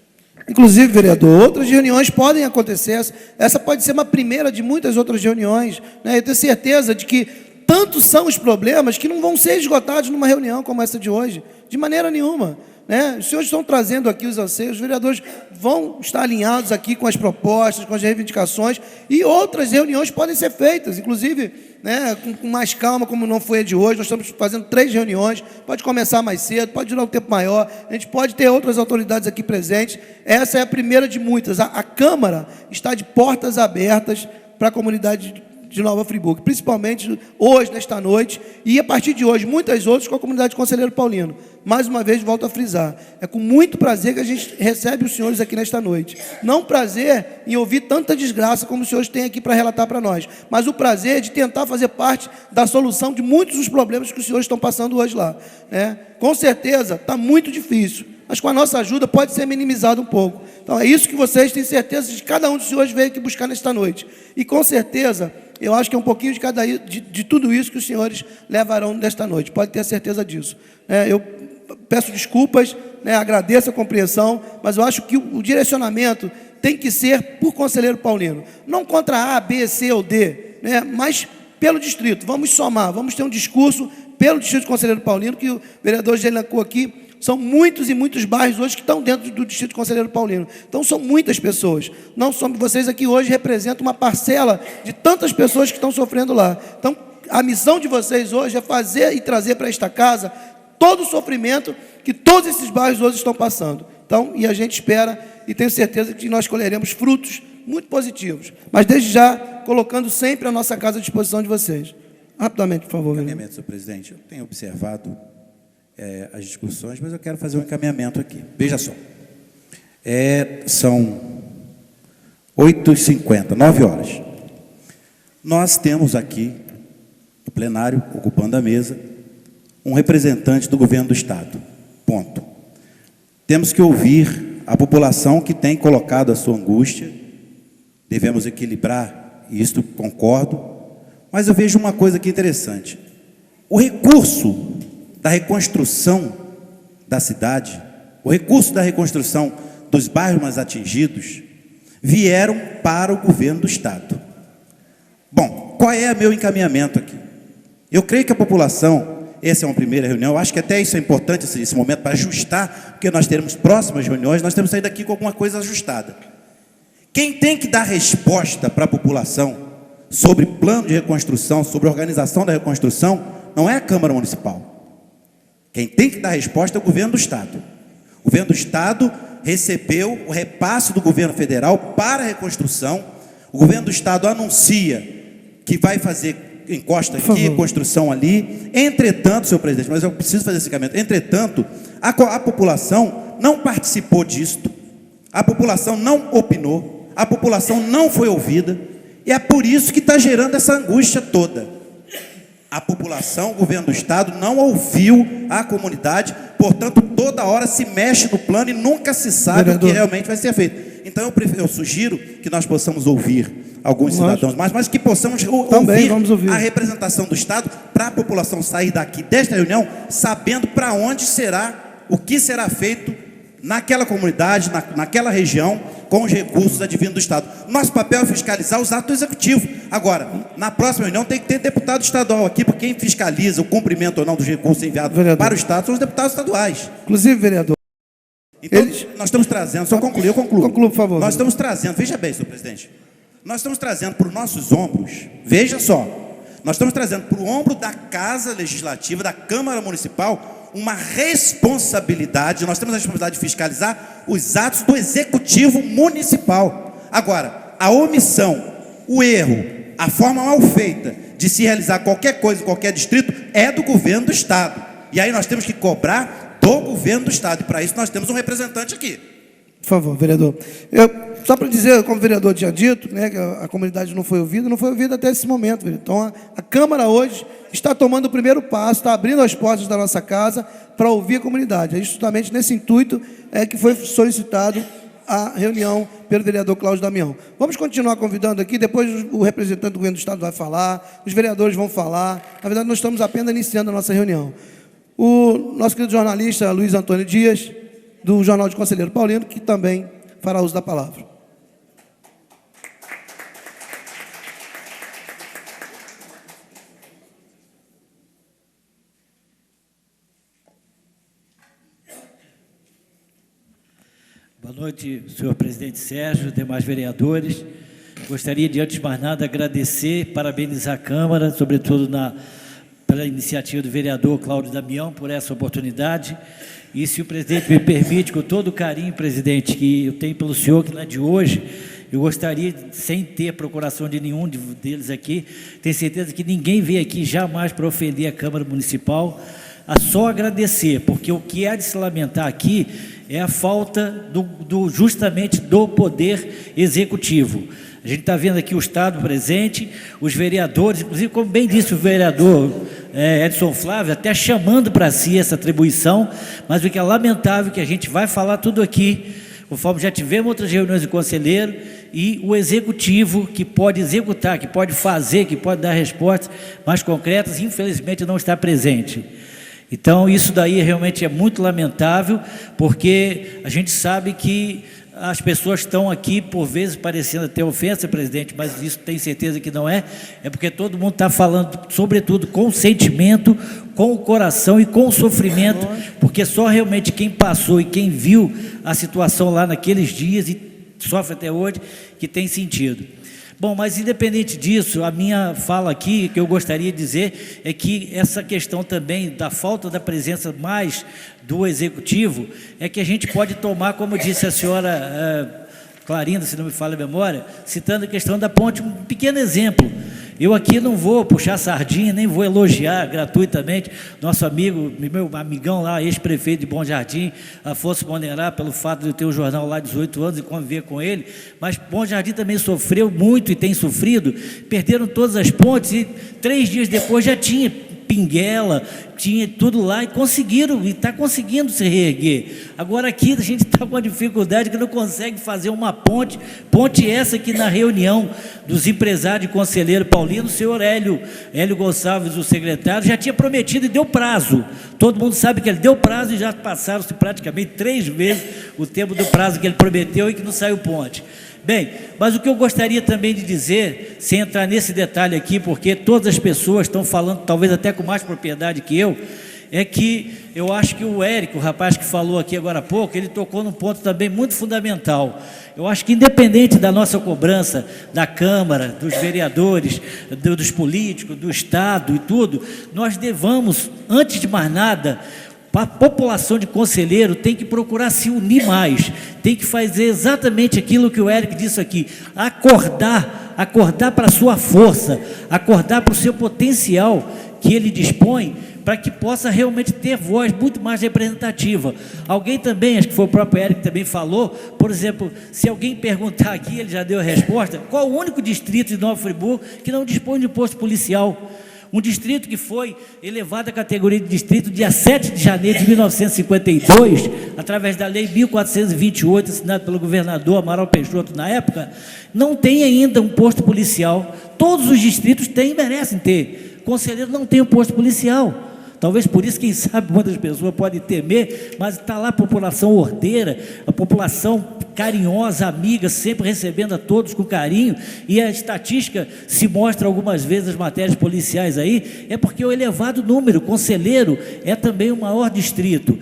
Inclusive, vereador, outras reuniões podem acontecer. Essa pode ser uma primeira de muitas outras reuniões, né? Eu tenho certeza de que tantos são os problemas que não vão ser esgotados numa reunião como essa de hoje, de maneira nenhuma, né? Os senhores estão trazendo aqui os anseios, os vereadores vão estar alinhados aqui com as propostas, com as reivindicações, e outras reuniões podem ser feitas, inclusive, né, com mais calma, como não foi a de hoje. Nós estamos fazendo 3 reuniões, pode começar mais cedo, pode durar um tempo maior, a gente pode ter outras autoridades aqui presentes. Essa é a primeira de muitas. A Câmara está de portas abertas para a comunidade de Nova Friburgo, principalmente hoje, nesta noite, e a partir de hoje, muitas outras com a comunidade de Conselheiro Paulino. Mais uma vez, volto a frisar, é com muito prazer que a gente recebe os senhores aqui nesta noite. Não prazer em ouvir tanta desgraça como os senhores têm aqui para relatar para nós, mas o prazer de tentar fazer parte da solução de muitos dos problemas que os senhores estão passando hoje lá, né? Com certeza, está muito difícil, mas com a nossa ajuda pode ser minimizado um pouco. Então, é isso que vocês têm certeza de que cada um dos senhores veio aqui buscar nesta noite. E, com certeza, eu acho que é um pouquinho de tudo isso que os senhores levarão nesta noite. Pode ter certeza disso. Eu peço desculpas, né, agradeço a compreensão, mas eu acho que o direcionamento tem que ser por Conselheiro Paulino. Não contra A, B, C ou D, né, mas pelo distrito. Vamos somar, vamos ter um discurso pelo Distrito Conselheiro Paulino, que o vereador já elencou aqui São muitos e muitos bairros hoje que estão dentro do Distrito Conselheiro Paulino. Então, são muitas pessoas. Não somos vocês aqui hoje representam uma parcela de tantas pessoas que estão sofrendo lá. Então, a missão de vocês hoje é fazer e trazer para esta casa todo o sofrimento que todos esses bairros hoje estão passando. Então, e a gente espera e tenho certeza que nós colheremos frutos muito positivos. Mas, desde já, colocando sempre a nossa casa à disposição de vocês. Rapidamente, por favor. Encaminhamento, senhor presidente. Eu tenho observado as discussões, mas eu quero fazer um encaminhamento aqui. Veja só. São 8h50, 9 horas. Nós temos aqui, no plenário, ocupando a mesa, um representante do governo do Estado. Ponto. Temos que ouvir a população que tem colocado a sua angústia. Devemos equilibrar, e isto concordo. Mas eu vejo uma coisa aqui interessante. O recurso da reconstrução da cidade, o recurso da reconstrução dos bairros mais atingidos, vieram para o governo do Estado. Bom, qual é o meu encaminhamento aqui? Eu creio que a população, essa é uma primeira reunião, eu acho que até isso é importante, esse momento, para ajustar, porque nós teremos próximas reuniões, nós temos que sair daqui com alguma coisa ajustada. Quem tem que dar resposta para a população sobre plano de reconstrução, sobre organização da reconstrução, não é a Câmara Municipal. Quem tem que dar resposta é o governo do Estado. O governo do Estado recebeu o repasse do governo federal para a reconstrução. O governo do Estado anuncia que vai fazer encosta aqui, construção ali. Entretanto, senhor presidente, mas eu preciso fazer esse encaminhamento. Entretanto, a população não participou disto. A população não opinou. A população não foi ouvida. E é por isso que está gerando essa angústia toda. A população, o governo do Estado, não ouviu a comunidade, portanto, toda hora se mexe no plano e nunca se sabe o que realmente vai ser feito. Então, eu sugiro que nós possamos ouvir alguns cidadãos mais, mas que possamos ouvir a representação do Estado para a população sair daqui desta reunião sabendo para onde será, o que será feito naquela comunidade, naquela região, com os recursos advindos do Estado. Nosso papel é fiscalizar os atos executivos. Agora, na próxima reunião tem que ter deputado estadual aqui, porque quem fiscaliza o cumprimento ou não dos recursos enviados para o Estado são os deputados estaduais. Inclusive, vereador. Então, nós estamos trazendo, só concluir, eu concluo. Conclua, por favor. Nós estamos trazendo, veja bem, senhor presidente, nós estamos trazendo para os nossos ombros, veja só, nós estamos trazendo para o ombro da Casa Legislativa, da Câmara Municipal, uma responsabilidade, nós temos a responsabilidade de fiscalizar os atos do Executivo Municipal. Agora, a omissão, o erro, a forma mal feita de se realizar qualquer coisa em qualquer distrito é do governo do Estado. E aí nós temos que cobrar do governo do Estado. E para isso nós temos um representante aqui. Por favor, vereador. Só para dizer, como o vereador tinha dito, né, que a comunidade não foi ouvida até esse momento. Então, a Câmara hoje está tomando o primeiro passo, está abrindo as portas da nossa casa para ouvir a comunidade. É justamente nesse intuito que foi solicitado a reunião pelo vereador Cláudio Damião. Vamos continuar convidando aqui, depois o representante do governo do Estado vai falar, os vereadores vão falar. Na verdade, nós estamos apenas iniciando a nossa reunião. O nosso querido jornalista Luiz Antônio Dias, do Jornal de Conselheiro Paulino, que também fará uso da palavra. Boa noite, senhor presidente Sérgio, demais vereadores. Gostaria de, antes de mais nada, agradecer, parabenizar a Câmara, sobretudo pela iniciativa do vereador Cláudio Damião, por essa oportunidade. E se o presidente me permite, com todo o carinho, presidente, que eu tenho pelo senhor, que não é de hoje, eu gostaria, sem ter procuração de nenhum deles aqui, tenho certeza que ninguém veio aqui jamais para ofender a Câmara Municipal, a só agradecer, porque o que há de se lamentar aqui é a falta justamente do poder executivo. A gente está vendo aqui o Estado presente, os vereadores, inclusive, como bem disse o vereador Edson Flávio, até chamando para si essa atribuição, mas o que é lamentável é que a gente vai falar tudo aqui, conforme já tivemos outras reuniões de conselheiro, e o executivo que pode executar, que pode fazer, que pode dar respostas mais concretas, infelizmente não está presente. Então, isso daí realmente é muito lamentável, porque a gente sabe que as pessoas estão aqui, por vezes, parecendo até ofensa, presidente, mas isso tem certeza que não é, é porque todo mundo está falando, sobretudo, com sentimento, com o coração e com o sofrimento, porque só realmente quem passou e quem viu a situação lá naqueles dias e sofre até hoje, que tem sentido. Bom, mas independente disso, a minha fala aqui, que eu gostaria de dizer, é que essa questão também da falta da presença mais do Executivo, é que a gente pode tomar, como disse a senhora Clarinda, se não me falha a memória, citando a questão da ponte, um pequeno exemplo. Eu aqui não vou puxar sardinha, nem vou elogiar gratuitamente nosso amigo, meu amigão lá, ex-prefeito de Bom Jardim, Afonso Monerá, pelo fato de eu ter um jornal lá 18 anos e conviver com ele, mas Bom Jardim também sofreu muito e tem sofrido, perderam todas as pontes e 3 dias depois já tinha Pinguela, tinha tudo lá e conseguiram, e está conseguindo se reerguer. Agora aqui a gente está com uma dificuldade que não consegue fazer uma ponte essa que na reunião dos empresários de Conselheiro Paulino, o senhor Hélio Gonçalves, o secretário, já tinha prometido e deu prazo. Todo mundo sabe que ele deu prazo e já passaram-se praticamente 3 vezes o tempo do prazo que ele prometeu e que não saiu ponte. Bem, mas o que eu gostaria também de dizer, sem entrar nesse detalhe aqui, porque todas as pessoas estão falando, talvez até com mais propriedade que eu, é que eu acho que o Érico, o rapaz que falou aqui agora há pouco, ele tocou num ponto também muito fundamental. Eu acho que independente da nossa cobrança, da Câmara, dos vereadores, dos políticos, do Estado e tudo, nós devamos, antes de mais nada, a população de Conselheiro tem que procurar se unir mais, tem que fazer exatamente aquilo que o Érico disse aqui, acordar para a sua força, acordar para o seu potencial que ele dispõe, para que possa realmente ter voz muito mais representativa. Alguém também, acho que foi o próprio Érico que também falou, por exemplo, se alguém perguntar aqui, ele já deu a resposta, qual o único distrito de Nova Friburgo que não dispõe de posto policial? Um distrito que foi elevado à categoria de distrito dia 7 de janeiro de 1952, através da Lei 1428, assinada pelo governador Amaral Peixoto na época, não tem ainda um posto policial. Todos os distritos têm e merecem ter. Conselheiro não tem um posto policial. Talvez por isso, quem sabe, muitas pessoas podem temer, mas está lá a população ordeira, a população carinhosa, amiga, sempre recebendo a todos com carinho, e a estatística se mostra algumas vezes as matérias policiais aí, é porque o elevado número, Conselheiro, é também o maior distrito.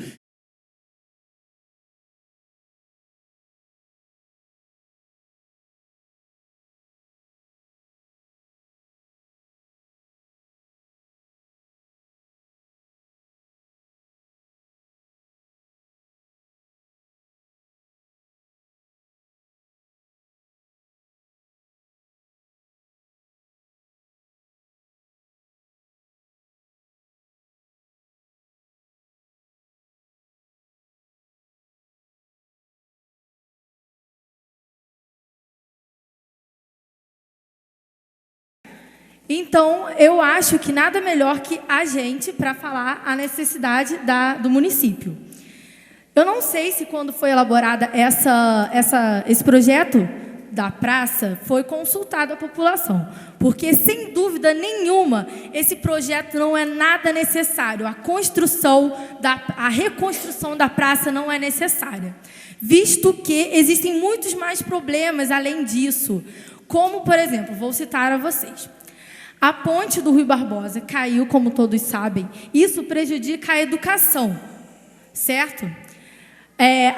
Então, eu acho que nada melhor que a gente para falar a necessidade do município. Eu não sei se quando foi elaborada esse projeto da praça foi consultado a população, porque, sem dúvida nenhuma, esse projeto não é nada necessário. A reconstrução da praça não é necessária, visto que existem muitos mais problemas além disso, como, por exemplo, vou citar a vocês. A ponte do Rui Barbosa caiu, como todos sabem. Isso prejudica a educação, certo?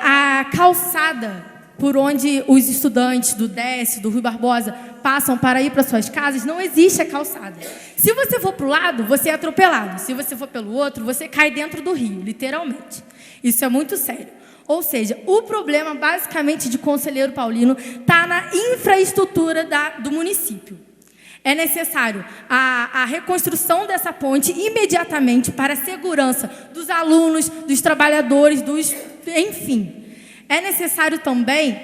A calçada por onde os estudantes do DES, do Rui Barbosa, passam para ir para suas casas, não existe a calçada. Se você for para o lado, você é atropelado. Se você for pelo outro, você cai dentro do rio, literalmente. Isso é muito sério. Ou seja, o problema, basicamente, de Conselheiro Paulino está na infraestrutura do município. É necessário a reconstrução dessa ponte imediatamente para a segurança dos alunos, dos trabalhadores, enfim. É necessário também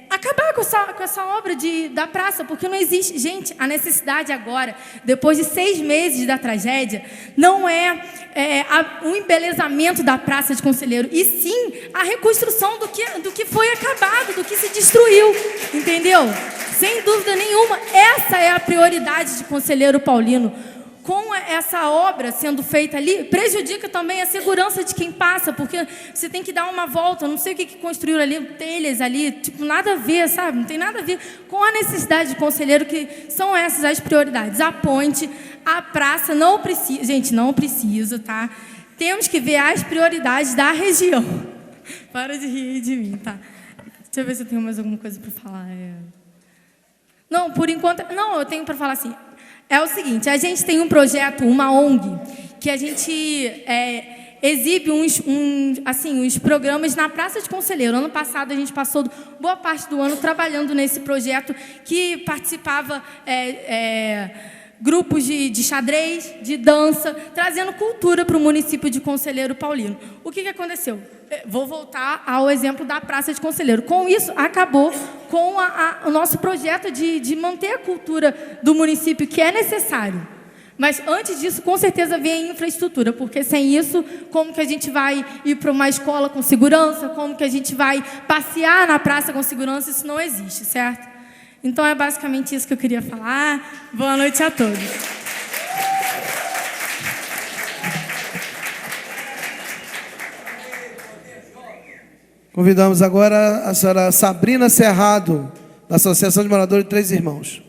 acabar com essa obra da praça, porque não existe... Gente, a necessidade agora, depois de 6 meses da tragédia, não é o embelezamento da praça de Conselheiro, e sim a reconstrução do que foi acabado, do que se destruiu, entendeu? Sem dúvida nenhuma, essa é a prioridade de Conselheiro Paulino. com essa obra sendo feita ali, prejudica também a segurança de quem passa, porque você tem que dar uma volta, não sei o que construíram ali, telhas ali, tipo, nada a ver, sabe? Não tem nada a ver com a necessidade de conselheiro, que são essas as prioridades. A ponte, a praça, não precisa, gente, não precisa, tá? Temos que ver as prioridades da região. Para de rir de mim, tá? Deixa eu ver se eu tenho mais alguma coisa para falar. Não, por enquanto, não, eu tenho para falar assim. É o seguinte, a gente tem um projeto, uma ONG, que a gente exibe uns programas na Praça de Conselheiro. Ano passado, a gente passou boa parte do ano trabalhando nesse projeto, que participava grupos de xadrez, de dança, trazendo cultura para o município de Conselheiro Paulino. O que aconteceu? Vou voltar ao exemplo da Praça de Conselheiro. Com isso, acabou com o nosso projeto de manter a cultura do município, que é necessário. Mas, antes disso, com certeza, vem a infraestrutura, porque sem isso, como que a gente vai ir para uma escola com segurança, como que a gente vai passear na praça com segurança, isso não existe, certo? Então, é basicamente isso que eu queria falar. Boa noite a todos. Convidamos agora a senhora Sabrina Cerrado, da Associação de Moradores de Três Irmãos.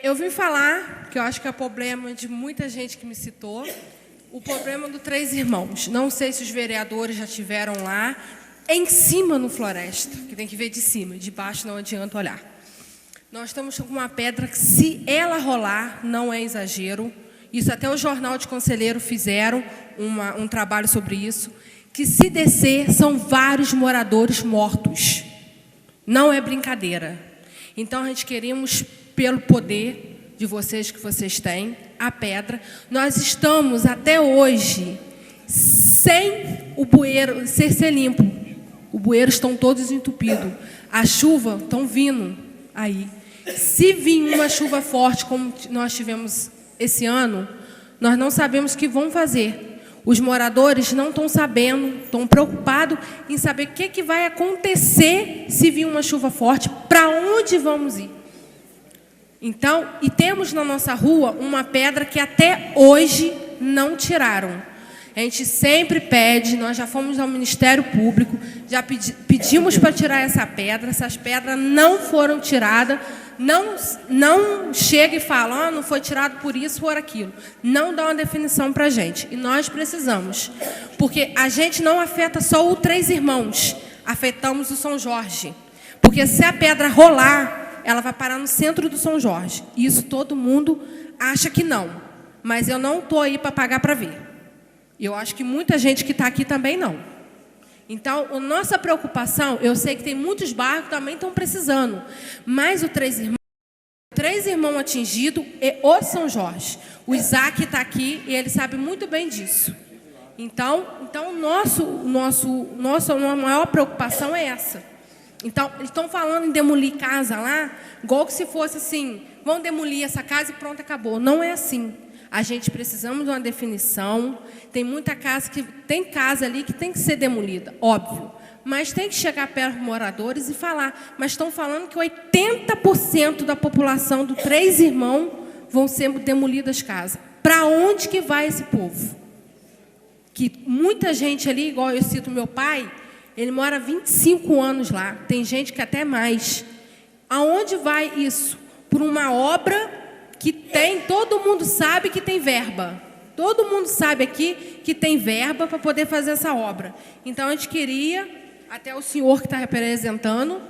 Eu vim falar, que eu acho que é o problema de muita gente que me citou, o problema do Três Irmãos. Não sei se os vereadores já estiveram lá, em cima no Floresta, que tem que ver de cima, de baixo não adianta olhar. Nós estamos com uma pedra que, se ela rolar, não é exagero. Isso até o Jornal de Conselheiro fizeram um trabalho sobre isso, que se descer, são vários moradores mortos. Não é brincadeira. Então, a gente queremos, pelo poder de vocês que vocês têm, a pedra. Nós estamos, até hoje, sem o bueiro ser limpo. Os bueiros estão todos entupidos. A chuva estão vindo aí. Se vir uma chuva forte, como nós tivemos esse ano, nós não sabemos o que vão fazer. Os moradores não estão sabendo, estão preocupados em saber o que vai acontecer se vir uma chuva forte, para onde vamos ir. Então, e temos na nossa rua uma pedra que até hoje não tiraram. A gente sempre pede, nós já fomos ao Ministério Público, já pedimos para tirar essa pedra, essas pedras não foram tiradas, não chega e fala, não foi tirado por isso ou por aquilo. Não dá uma definição para a gente. E nós precisamos. Porque a gente não afeta só o Três Irmãos, afetamos o São Jorge. Porque se a pedra rolar, ela vai parar no centro do São Jorge. Isso todo mundo acha que não. Mas eu não estou aí para pagar para ver. Eu acho que muita gente que está aqui também não. Então, a nossa preocupação, eu sei que tem muitos bairros que também estão precisando, mas o Três Irmãos atingido é o São Jorge. O Isaac está aqui e ele sabe muito bem disso. Então nossa maior preocupação é essa. Então, eles estão falando em demolir casa lá, igual que se fosse assim, vão demolir essa casa e pronto, acabou. Não é assim. A gente precisamos de uma definição. Tem muita casa tem casa ali que tem que ser demolida, óbvio. Mas tem que chegar perto dos moradores e falar. Mas estão falando que 80% da população do Três Irmãos vão ser demolidas casas. Para onde que vai esse povo? Que muita gente ali, igual eu cito meu pai, ele mora 25 anos lá. Tem gente que até mais. Aonde vai isso? Por uma obra que tem, todo mundo sabe que tem verba. Todo mundo sabe aqui que tem verba para poder fazer essa obra. Então, a gente queria, até o senhor que está representando,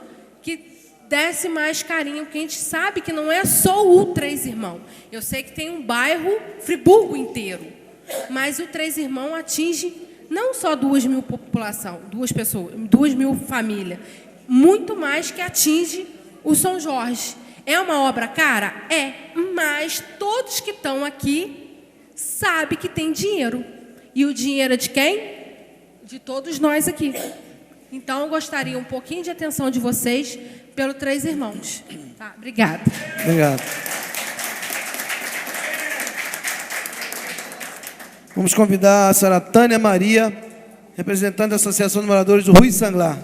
que desse mais carinho, porque a gente sabe que não é só o Três Irmãos. Eu sei que tem um bairro, Friburgo inteiro, mas o Três Irmãos atinge não só 2.000 população, 2.000 famílias, muito mais que atinge o São Jorge. É uma obra cara? É, mas todos que estão aqui sabem que tem dinheiro. E o dinheiro é de quem? De todos nós aqui. Então, eu gostaria um pouquinho de atenção de vocês pelo Três Irmãos. Tá? Obrigada. Obrigado. Vamos convidar a senhora Tânia Maria, representante da Associação de Moradores do Rui Sanglar.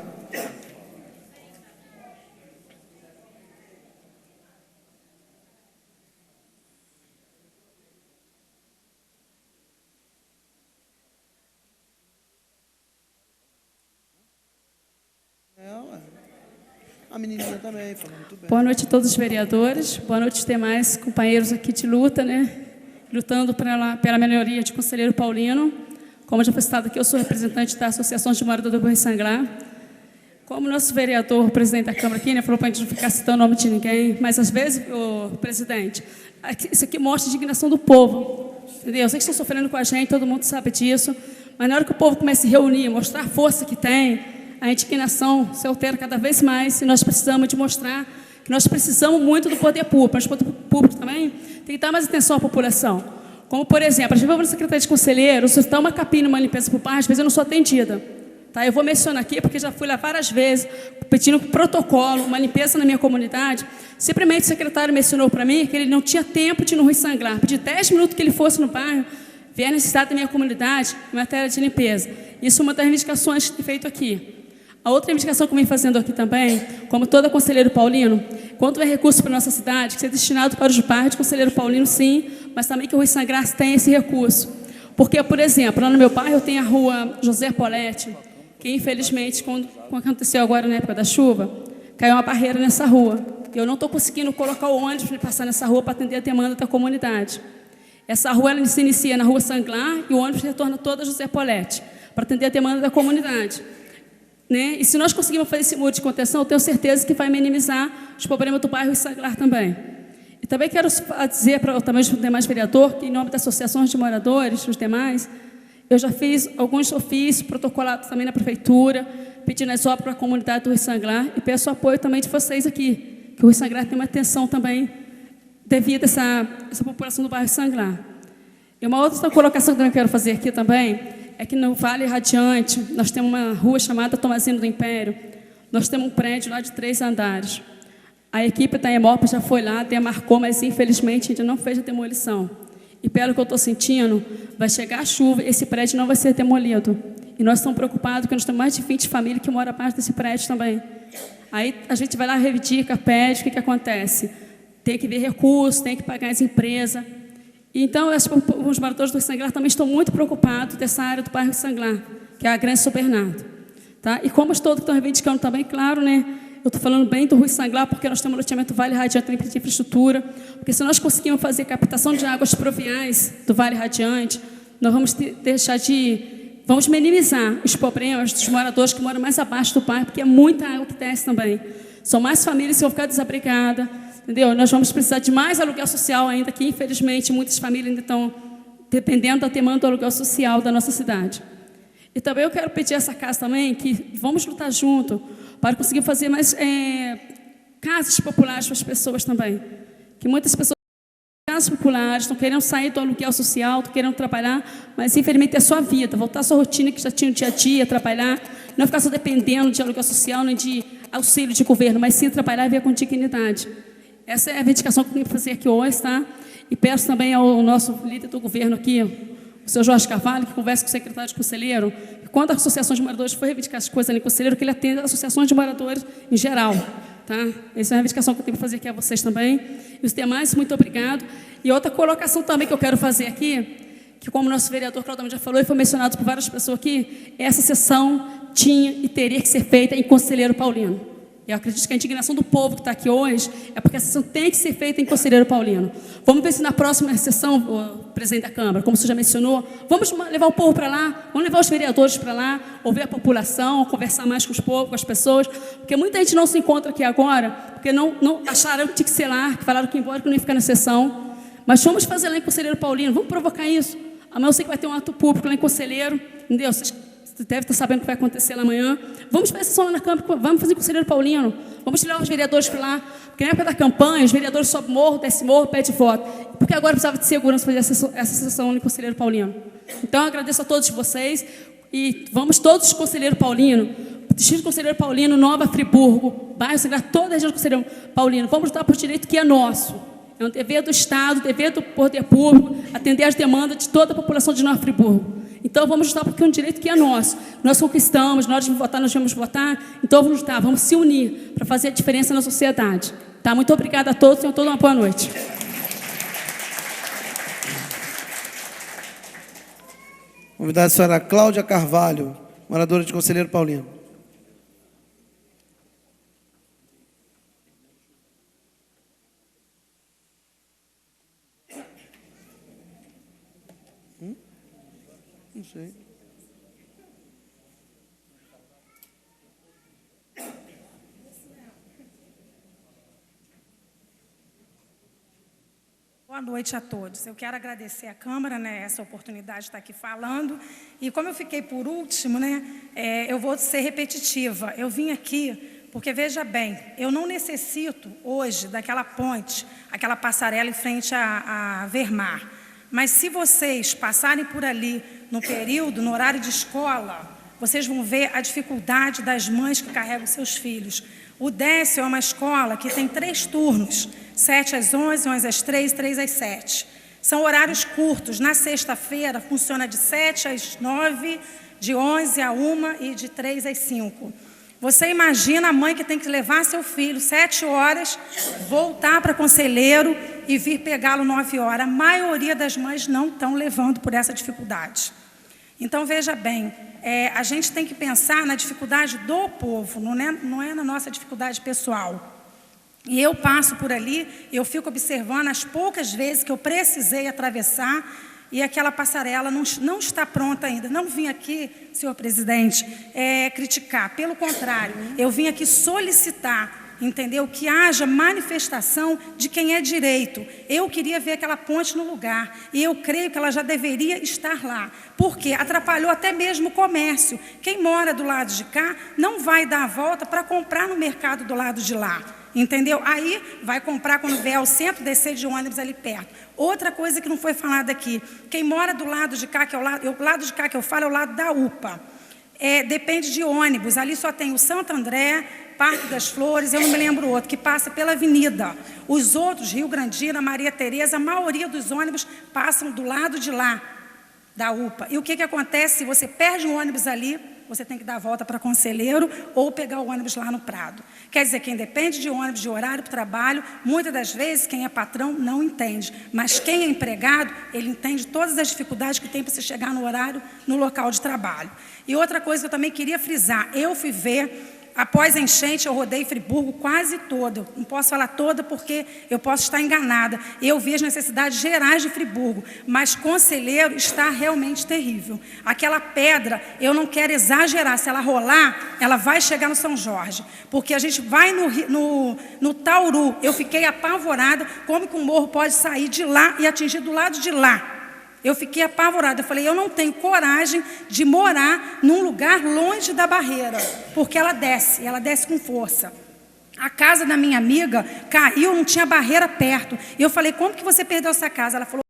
A menininha também, falou muito bem. Boa noite a todos os vereadores, boa noite aos demais companheiros aqui de luta, né? Lutando pela melhoria de Conselheiro Paulino. Como já foi citado aqui, eu sou representante da Associação de Moradores do Rui Sanglar. Como nosso vereador, o presidente da Câmara aqui, né, falou para a gente não ficar citando o nome de ninguém, mas às vezes, presidente, isso aqui mostra a indignação do povo, entendeu? Eu sei que estão sofrendo com a gente, todo mundo sabe disso, mas na hora que o povo começa a se reunir, mostrar a força que tem, a indignação se altera cada vez mais e nós precisamos de mostrar que nós precisamos muito do poder público, mas o poder público também tem que dar mais atenção à população. Como, por exemplo, a gente vai na Secretaria de Conselheiro, se está uma capinha, uma limpeza por baixo, às vezes eu não sou atendida. Tá? Eu vou mencionar aqui, porque já fui lá várias vezes, pedindo protocolo, uma limpeza na minha comunidade. Simplesmente o secretário mencionou para mim que ele não tinha tempo de ir no Rui Sanglar. Pedi 10 minutos que ele fosse no bairro, ver a necessidade da minha comunidade em matéria de limpeza. Isso é uma das reivindicações que feito aqui. A outra reivindicação que eu venho fazendo aqui também, como todo conselheiro paulino, quanto é recurso para a nossa cidade, que seja destinado para os bairros de conselheiro paulino, sim, mas também que o Rui Sanglar tenha esse recurso. Porque, por exemplo, lá no meu bairro eu tenho a rua José Poletti, que infelizmente, quando aconteceu agora na época da chuva, caiu uma barreira nessa rua. Eu não estou conseguindo colocar o ônibus para passar nessa rua para atender a demanda da comunidade. Essa rua ela se inicia na rua Sanglar e o ônibus retorna toda a José Poletti, para atender a demanda da comunidade. Né? E se nós conseguirmos fazer esse muro de contenção, eu tenho certeza que vai minimizar os problemas do bairro Sanglar também. E também quero dizer para os demais vereadores que, em nome das associações de moradores, os demais, eu já fiz alguns ofícios, protocolados também na prefeitura, pedindo as obras para a comunidade do Rui Sanglar e peço o apoio também de vocês aqui, que o Rui Sanglar tem uma atenção também devido a essa população do bairro Sanglar. E uma outra colocação que eu quero fazer aqui também é que no Vale Radiante, nós temos uma rua chamada Tomazino do Império, nós temos um prédio lá de 3 andares. A equipe da EMOP já foi lá, demarcou, mas infelizmente ainda não fez a demolição. E pelo que eu estou sentindo, vai chegar a chuva e esse prédio não vai ser demolido. E nós estamos preocupados porque nós temos mais de 20 famílias que moram abaixo desse prédio também. Aí a gente vai lá, reivindica, pede, o que acontece? Tem que ver recursos, tem que pagar as empresas. Então, os moradores do Rui Sanglar também estão muito preocupados dessa área do bairro Sanglar, que é a Grande São Bernardo. Tá? E como todos estão reivindicando também, claro, né? Eu estou falando bem do Rui Sanglar, porque nós temos o loteamento Vale Radiante de infraestrutura, porque se nós conseguirmos fazer captação de águas pluviais do Vale Radiante, nós vamos vamos minimizar os problemas dos moradores que moram mais abaixo do bairro, porque é muita água que desce também. São mais famílias que vão ficar desabrigadas, entendeu? Nós vamos precisar de mais aluguel social ainda, que infelizmente muitas famílias ainda estão dependendo da demanda do aluguel social da nossa cidade. E também eu quero pedir a essa casa também que vamos lutar junto para conseguir fazer mais casas populares para as pessoas também. Que muitas pessoas casas populares estão querendo sair do aluguel social, estão querendo trabalhar, mas infelizmente é sua vida, voltar à sua rotina que já tinha no dia a dia, trabalhar, não ficar só dependendo de aluguel social nem de auxílio de governo, mas sim trabalhar e ver com dignidade. Essa é a reivindicação que eu tenho que fazer aqui hoje, tá? E peço também ao nosso líder do governo aqui, o senhor Jorge Carvalho, que converse com o secretário de conselheiro, que quando a associação de moradores for reivindicar as coisas ali em conselheiro, que ele atenda as associações de moradores em geral, tá? Essa é a reivindicação que eu tenho que fazer aqui a vocês também. E os demais, muito obrigado. E outra colocação também que eu quero fazer aqui, que como o nosso vereador Claudemir já falou, e foi mencionado por várias pessoas aqui, essa sessão tinha e teria que ser feita em Conselheiro Paulino. Eu acredito que a indignação do povo que está aqui hoje é porque a sessão tem que ser feita em Conselheiro Paulino. Vamos ver se na próxima sessão, o presidente da Câmara, como você já mencionou, vamos levar o povo para lá, vamos levar os vereadores para lá, ouvir a população, conversar mais com os povos, com as pessoas, porque muita gente não se encontra aqui agora, porque não acharam que tinha que ser lá, que falaram que ia embora, que não ia ficar na sessão. Mas vamos fazer lá em Conselheiro Paulino, vamos provocar isso. Amanhã eu sei que vai ter um ato público lá em Conselheiro, entendeu? Vocês devem estar sabendo o que vai acontecer lá amanhã. Vamos fazer a sessão lá na Câmara, vamos fazer em Conselheiro Paulino, vamos levar os vereadores para lá, porque na época da campanha, os vereadores sobem morro, descem morro, pedem voto. Porque agora precisava de segurança fazer essa sessão no Conselheiro Paulino. Então, eu agradeço a todos vocês e vamos todos Conselheiro Paulino, Distrito Conselheiro Paulino, Nova Friburgo, bairro Sanglar, toda a região do Conselheiro Paulino. Vamos lutar por direito que é nosso É um dever do Estado, dever do poder público, atender às demandas de toda a população de Nova Friburgo. Então, vamos lutar porque é um direito que é nosso. Nós conquistamos, nós vamos votar, então vamos lutar, vamos se unir para fazer a diferença na sociedade. Tá? Muito obrigada a todos, tenham toda uma boa noite. Convidada a senhora Cláudia Carvalho, moradora de Conselheiro Paulino. Não sei. Boa noite a todos. Eu quero agradecer à Câmara, né, essa oportunidade de estar aqui falando. E como eu fiquei por último, né, eu vou ser repetitiva. Eu vim aqui porque, veja bem, eu não necessito hoje daquela ponte, aquela passarela em frente a Vermar. Mas se vocês passarem por ali no período, no horário de escola, vocês vão ver a dificuldade das mães que carregam seus filhos. O Décio é uma escola que tem 3 turnos, 7 às 11, 11 às 3, 3 às 7. São horários curtos. Na sexta-feira, funciona de 7 às 9, de 11 a 1 e de 3 às 5. Você imagina a mãe que tem que levar seu filho 7 horas, voltar para Conselheiro e vir pegá-lo 9 horas. A maioria das mães não estão levando por essa dificuldade. Então, veja bem, a gente tem que pensar na dificuldade do povo, não é na nossa dificuldade pessoal. E eu passo por ali, eu fico observando as poucas vezes que eu precisei atravessar e aquela passarela não está pronta ainda. Não vim aqui, senhor presidente, criticar. Pelo contrário, eu vim aqui solicitar, entendeu? Que haja manifestação de quem é direito. Eu queria ver aquela ponte no lugar e eu creio que ela já deveria estar lá. Porque atrapalhou até mesmo o comércio. Quem mora do lado de cá não vai dar a volta para comprar no mercado do lado de lá. Entendeu? Aí vai comprar quando vier ao centro, descer de ônibus ali perto. Outra coisa que não foi falada aqui, quem mora do lado de cá, que é o lado de cá que eu falo, é o lado da UPA. Depende de ônibus, ali só tem o Santo André, Parque das Flores, eu não me lembro o outro, que passa pela avenida. Os outros, Rio Grandina, Maria Tereza, a maioria dos ônibus passam do lado de lá, da UPA. E o que acontece? Se você perde um ônibus ali, você tem que dar a volta para Conselheiro ou pegar o ônibus lá no Prado. Quer dizer, quem depende de ônibus, de horário para o trabalho, muitas das vezes, quem é patrão não entende. Mas quem é empregado, ele entende todas as dificuldades que tem para você chegar no horário, no local de trabalho. E outra coisa que eu também queria frisar, eu fui ver... Após a enchente, eu rodei Friburgo quase toda. Não posso falar toda porque eu posso estar enganada. Eu vi as necessidades gerais de Friburgo, mas Conselheiro está realmente terrível. Aquela pedra, eu não quero exagerar. Se ela rolar, ela vai chegar no São Jorge. Porque a gente vai no Tauru. Eu fiquei apavorada como que um morro pode sair de lá e atingir do lado de lá. Eu fiquei apavorada, eu falei, eu não tenho coragem de morar num lugar longe da barreira, porque ela desce com força. A casa da minha amiga caiu, não tinha barreira perto. E eu falei, como que você perdeu essa casa? Ela falou,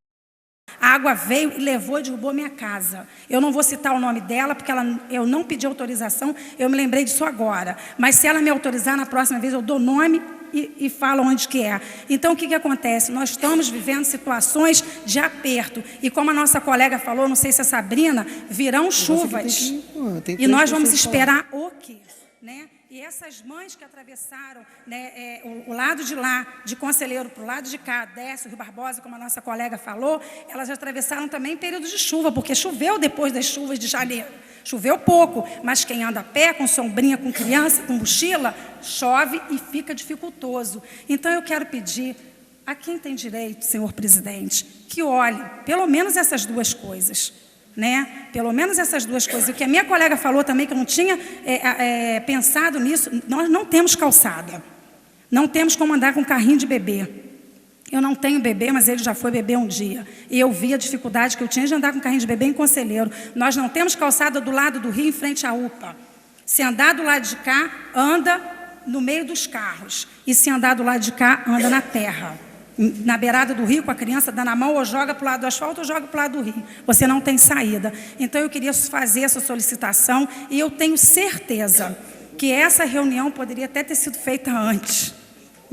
a água veio e levou e derrubou minha casa. Eu não vou citar o nome dela, porque eu não pedi autorização, eu me lembrei disso agora. Mas se ela me autorizar, na próxima vez eu dou nome e falo onde que é. Então, o que acontece? Nós estamos vivendo situações de aperto. E como a nossa colega falou, não sei se é Sabrina, virão chuvas. E nós vamos esperar o quê? Né? E essas mães que atravessaram, né, o lado de lá, de Conselheiro, para o lado de cá, Décio, Rio Barbosa, como a nossa colega falou, elas atravessaram também em período de chuva, porque choveu depois das chuvas de janeiro. Choveu pouco, mas quem anda a pé, com sombrinha, com criança, com mochila, chove e fica dificultoso. Então, eu quero pedir a quem tem direito, senhor presidente, que olhe pelo menos essas duas coisas. Né? Pelo menos essas duas coisas. O que a minha colega falou também, que eu não tinha pensado nisso, nós não temos calçada. Não temos como andar com carrinho de bebê. Eu não tenho bebê, mas ele já foi bebê um dia. E eu vi a dificuldade que eu tinha de andar com carrinho de bebê em Conselheiro. Nós não temos calçada do lado do rio, em frente à UPA. Se andar do lado de cá, anda no meio dos carros. E se andar do lado de cá, anda na terra. Na beirada do rio, com a criança dando a mão, ou joga para o lado do asfalto, ou joga para o lado do rio. Você não tem saída. Então, eu queria fazer essa solicitação e eu tenho certeza que essa reunião poderia até ter sido feita antes.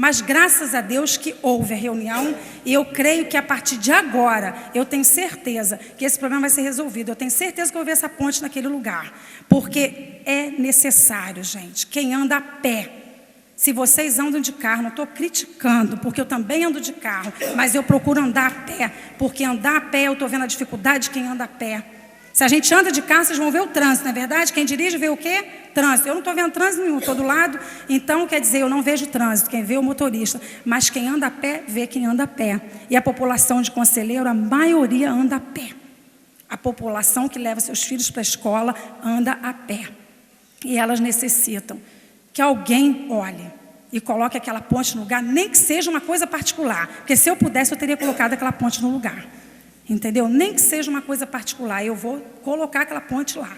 Mas graças a Deus que houve a reunião e eu creio que a partir de agora, eu tenho certeza que esse problema vai ser resolvido. Eu tenho certeza que eu vou ver essa ponte naquele lugar. Porque é necessário, gente, quem anda a pé. Se vocês andam de carro, não estou criticando, porque eu também ando de carro, mas eu procuro andar a pé, porque andar a pé, eu estou vendo a dificuldade de quem anda a pé. Se a gente anda de carro, vocês vão ver o trânsito, não é verdade? Quem dirige vê o quê? Trânsito. Eu não estou vendo trânsito nenhum, estou do lado, então quer dizer, eu não vejo trânsito, quem vê é o motorista. Mas quem anda a pé, vê quem anda a pé. E a população de Conselheiro, a maioria anda a pé. A população que leva seus filhos para a escola anda a pé. E elas necessitam que alguém olhe e coloque aquela ponte no lugar, nem que seja uma coisa particular. Porque se eu pudesse, eu teria colocado aquela ponte no lugar. Entendeu? Nem que seja uma coisa particular, eu vou colocar aquela ponte lá.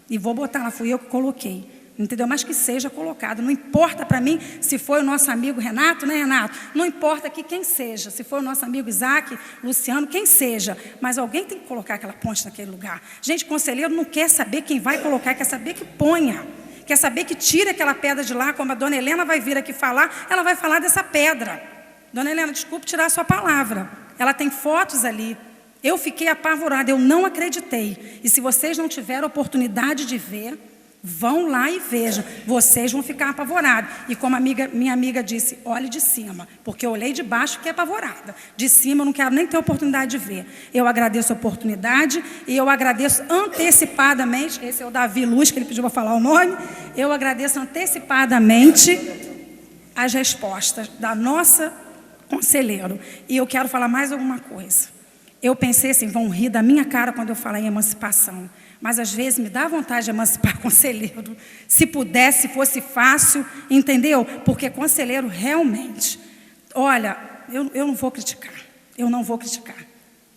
E vou botar lá, fui eu que coloquei. Entendeu? Mas que seja colocado. Não importa para mim se foi o nosso amigo Renato, né, Renato? Não importa aqui quem seja. Se for o nosso amigo Isaac, Luciano, quem seja. Mas alguém tem que colocar aquela ponte naquele lugar. Gente, conselheiro não quer saber quem vai colocar, quer saber que ponha. Quer saber que tire aquela pedra de lá, como a dona Helena vai vir aqui falar, ela vai falar dessa pedra. Dona Helena, desculpe tirar a sua palavra. Ela tem fotos ali. Eu fiquei apavorada, eu não acreditei. E se vocês não tiveram oportunidade de ver, vão lá e vejam. Vocês vão ficar apavorados. E como minha amiga disse, olhe de cima. Porque eu olhei de baixo e fiquei apavorada. De cima eu não quero nem ter oportunidade de ver. Eu agradeço a oportunidade e eu agradeço antecipadamente. Esse é o Davi Luz, que ele pediu para falar o nome. Eu agradeço antecipadamente as respostas da nossa conselheiro. E eu quero falar mais alguma coisa. Eu pensei assim, vão rir da minha cara quando eu falar em emancipação. Mas às vezes me dá vontade de emancipar conselheiro. Se pudesse, se fosse fácil, entendeu? Porque conselheiro realmente... Olha, eu não vou criticar. Eu não vou criticar.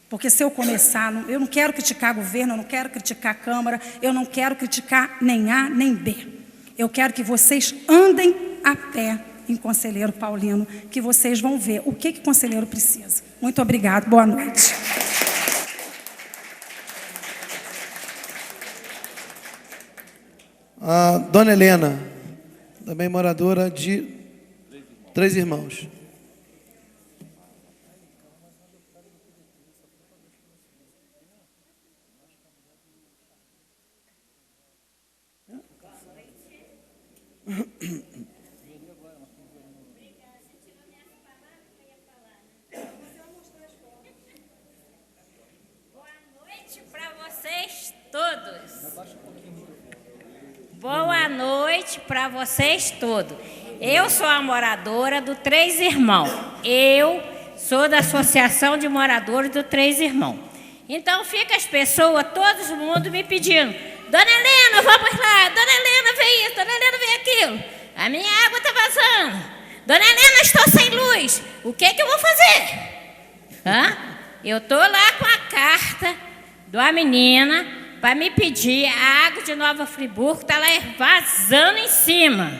Porque se eu começar... Eu não quero criticar governo, eu não quero criticar Câmara, eu não quero criticar nem A nem B. Eu quero que vocês andem a pé em Conselheiro Paulino, que vocês vão ver o que conselheiro precisa. Muito obrigado, boa noite. A dona Helena, também moradora de Três Irmãos. Boa noite para vocês todos. Eu sou a moradora do Três Irmãos. Eu sou da Associação de Moradores do Três Irmãos. Então fica as pessoas, todo mundo me pedindo: Dona Helena, vamos lá, Dona Helena, vem isso, Dona Helena, vem aquilo. A minha água está vazando. Dona Helena, estou sem luz. O que eu vou fazer? Eu estou lá com a carta da menina para me pedir a água de Nova Friburgo, está lá vazando em cima.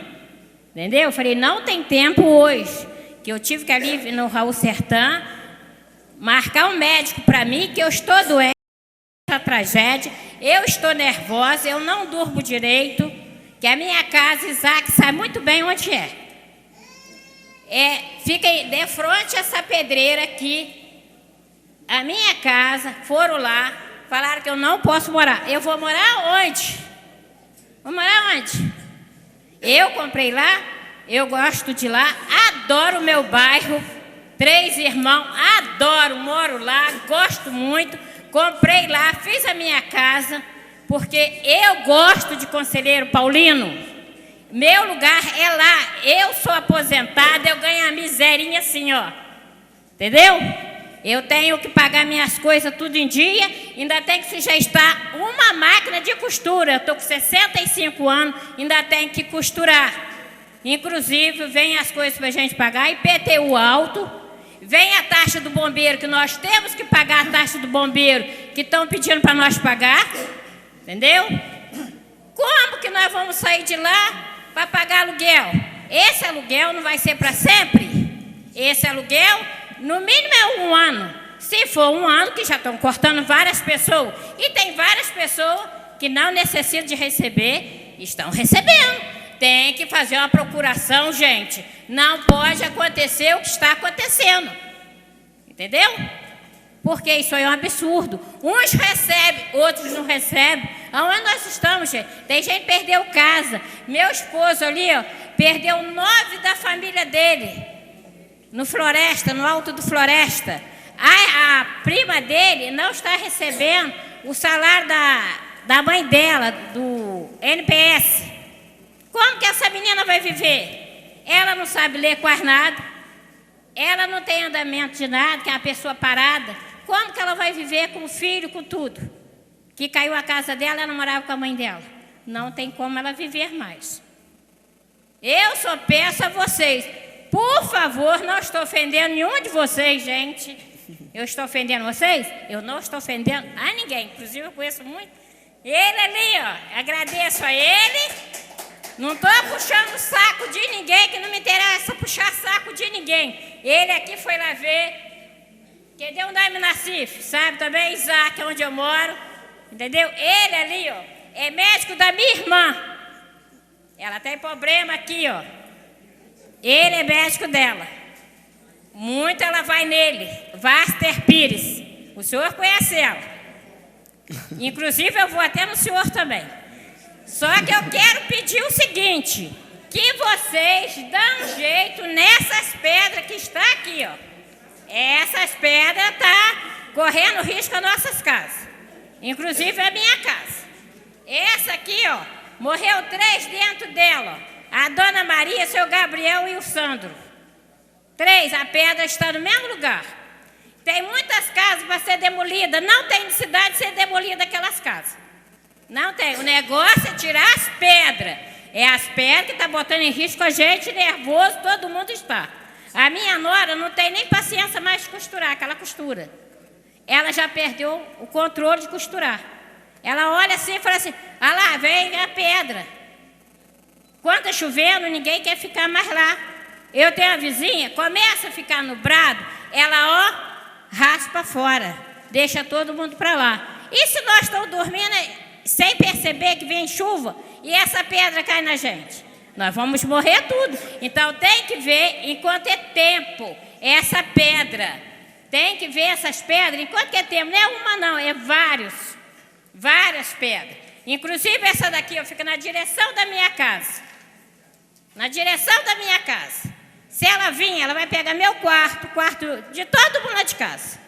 Entendeu? Eu falei, não tem tempo hoje, que eu tive que ali no Raul Sertã marcar um médico para mim, que eu estou doente, essa tragédia, eu estou nervosa, eu não durmo direito, que a minha casa, Isaac, sabe muito bem onde é. Fica de frente a essa pedreira aqui, a minha casa, foram lá, falaram que eu não posso morar. Eu vou morar onde? Vou morar onde? Eu comprei lá, eu gosto de lá, adoro o meu bairro, Três Irmãos, adoro, moro lá, gosto muito, comprei lá, fiz a minha casa, porque eu gosto de Conselheiro Paulino. Meu lugar é lá, eu sou aposentada, eu ganho a miserinha assim, ó. Entendeu? Eu tenho que pagar minhas coisas tudo em dia, ainda tenho que sujeitar uma máquina de costura. Eu estou com 65 anos, ainda tenho que costurar. Inclusive, vem as coisas para a gente pagar, IPTU alto, vem a taxa do bombeiro, que nós temos que pagar a taxa do bombeiro, que estão pedindo para nós pagar, entendeu? Como que nós vamos sair de lá para pagar aluguel? Esse aluguel não vai ser para sempre? Esse aluguel... No mínimo é 1 ano. Se for 1 ano, que já estão cortando várias pessoas. E tem várias pessoas que não necessitam de receber, estão recebendo. tem que fazer uma procuração, gente. Não pode acontecer o que está acontecendo. Entendeu? Porque isso aí é um absurdo. Uns recebem, outros não recebem. Aonde nós estamos, gente? Tem gente que perdeu casa. Meu esposo ali, ó, perdeu 9 da família dele. No Floresta, no Alto do Floresta. A prima dele não está recebendo o salário da mãe dela, do NPS. Como que essa menina vai viver? Ela não sabe ler quase nada. Ela não tem andamento de nada, que é uma pessoa parada. Como que ela vai viver com o filho, com tudo? Que caiu a casa dela, ela morava com a mãe dela. Não tem como ela viver mais. Eu só peço a vocês, por favor, não estou ofendendo nenhum de vocês, gente. Eu estou ofendendo vocês? Eu não estou ofendendo a ninguém. Inclusive, eu conheço muito. Ele ali, ó, agradeço a ele. Não estou puxando o saco de ninguém, que não me interessa puxar saco de ninguém. Ele aqui foi lá ver. Que deu um nome Nassif, sabe também? Isaac, onde eu moro. Entendeu? Ele ali, ó, é médico da minha irmã. Ela tem problema aqui, ó. Ele é médico dela. Muito ela vai nele. Vaster Pires. O senhor conhece ela. Inclusive, eu vou até no senhor também. Só que eu quero pedir o seguinte, que vocês dão um jeito nessas pedras que está aqui, ó. Essas pedras estão correndo risco às nossas casas. Inclusive a minha casa. Essa aqui, ó, morreu 3 dentro dela, ó. A dona Maria, seu Gabriel e o Sandro. 3, a pedra está no mesmo lugar. Tem muitas casas para ser demolida. Não tem necessidade de ser demolida aquelas casas. Não tem. O negócio é tirar as pedras. É as pedras que estão botando em risco a gente, nervoso, todo mundo está. A minha nora não tem nem paciência mais de costurar, aquela costura. Ela já perdeu o controle de costurar. Ela olha assim e fala assim, ah lá, vem a pedra. Quando está chovendo, ninguém quer ficar mais lá. Eu tenho a vizinha, começa a ficar nublado, ela, ó, raspa fora, deixa todo mundo para lá. E se nós estamos dormindo sem perceber que vem chuva e essa pedra cai na gente? Nós vamos morrer tudo. Então tem que ver enquanto é tempo essa pedra. Tem que ver essas pedras enquanto é tempo. Não é uma não, é várias pedras. Inclusive essa daqui, ó, fica na direção da minha casa. Na direção da minha casa. Se ela vir, ela vai pegar meu quarto, o quarto de todo mundo lá de casa.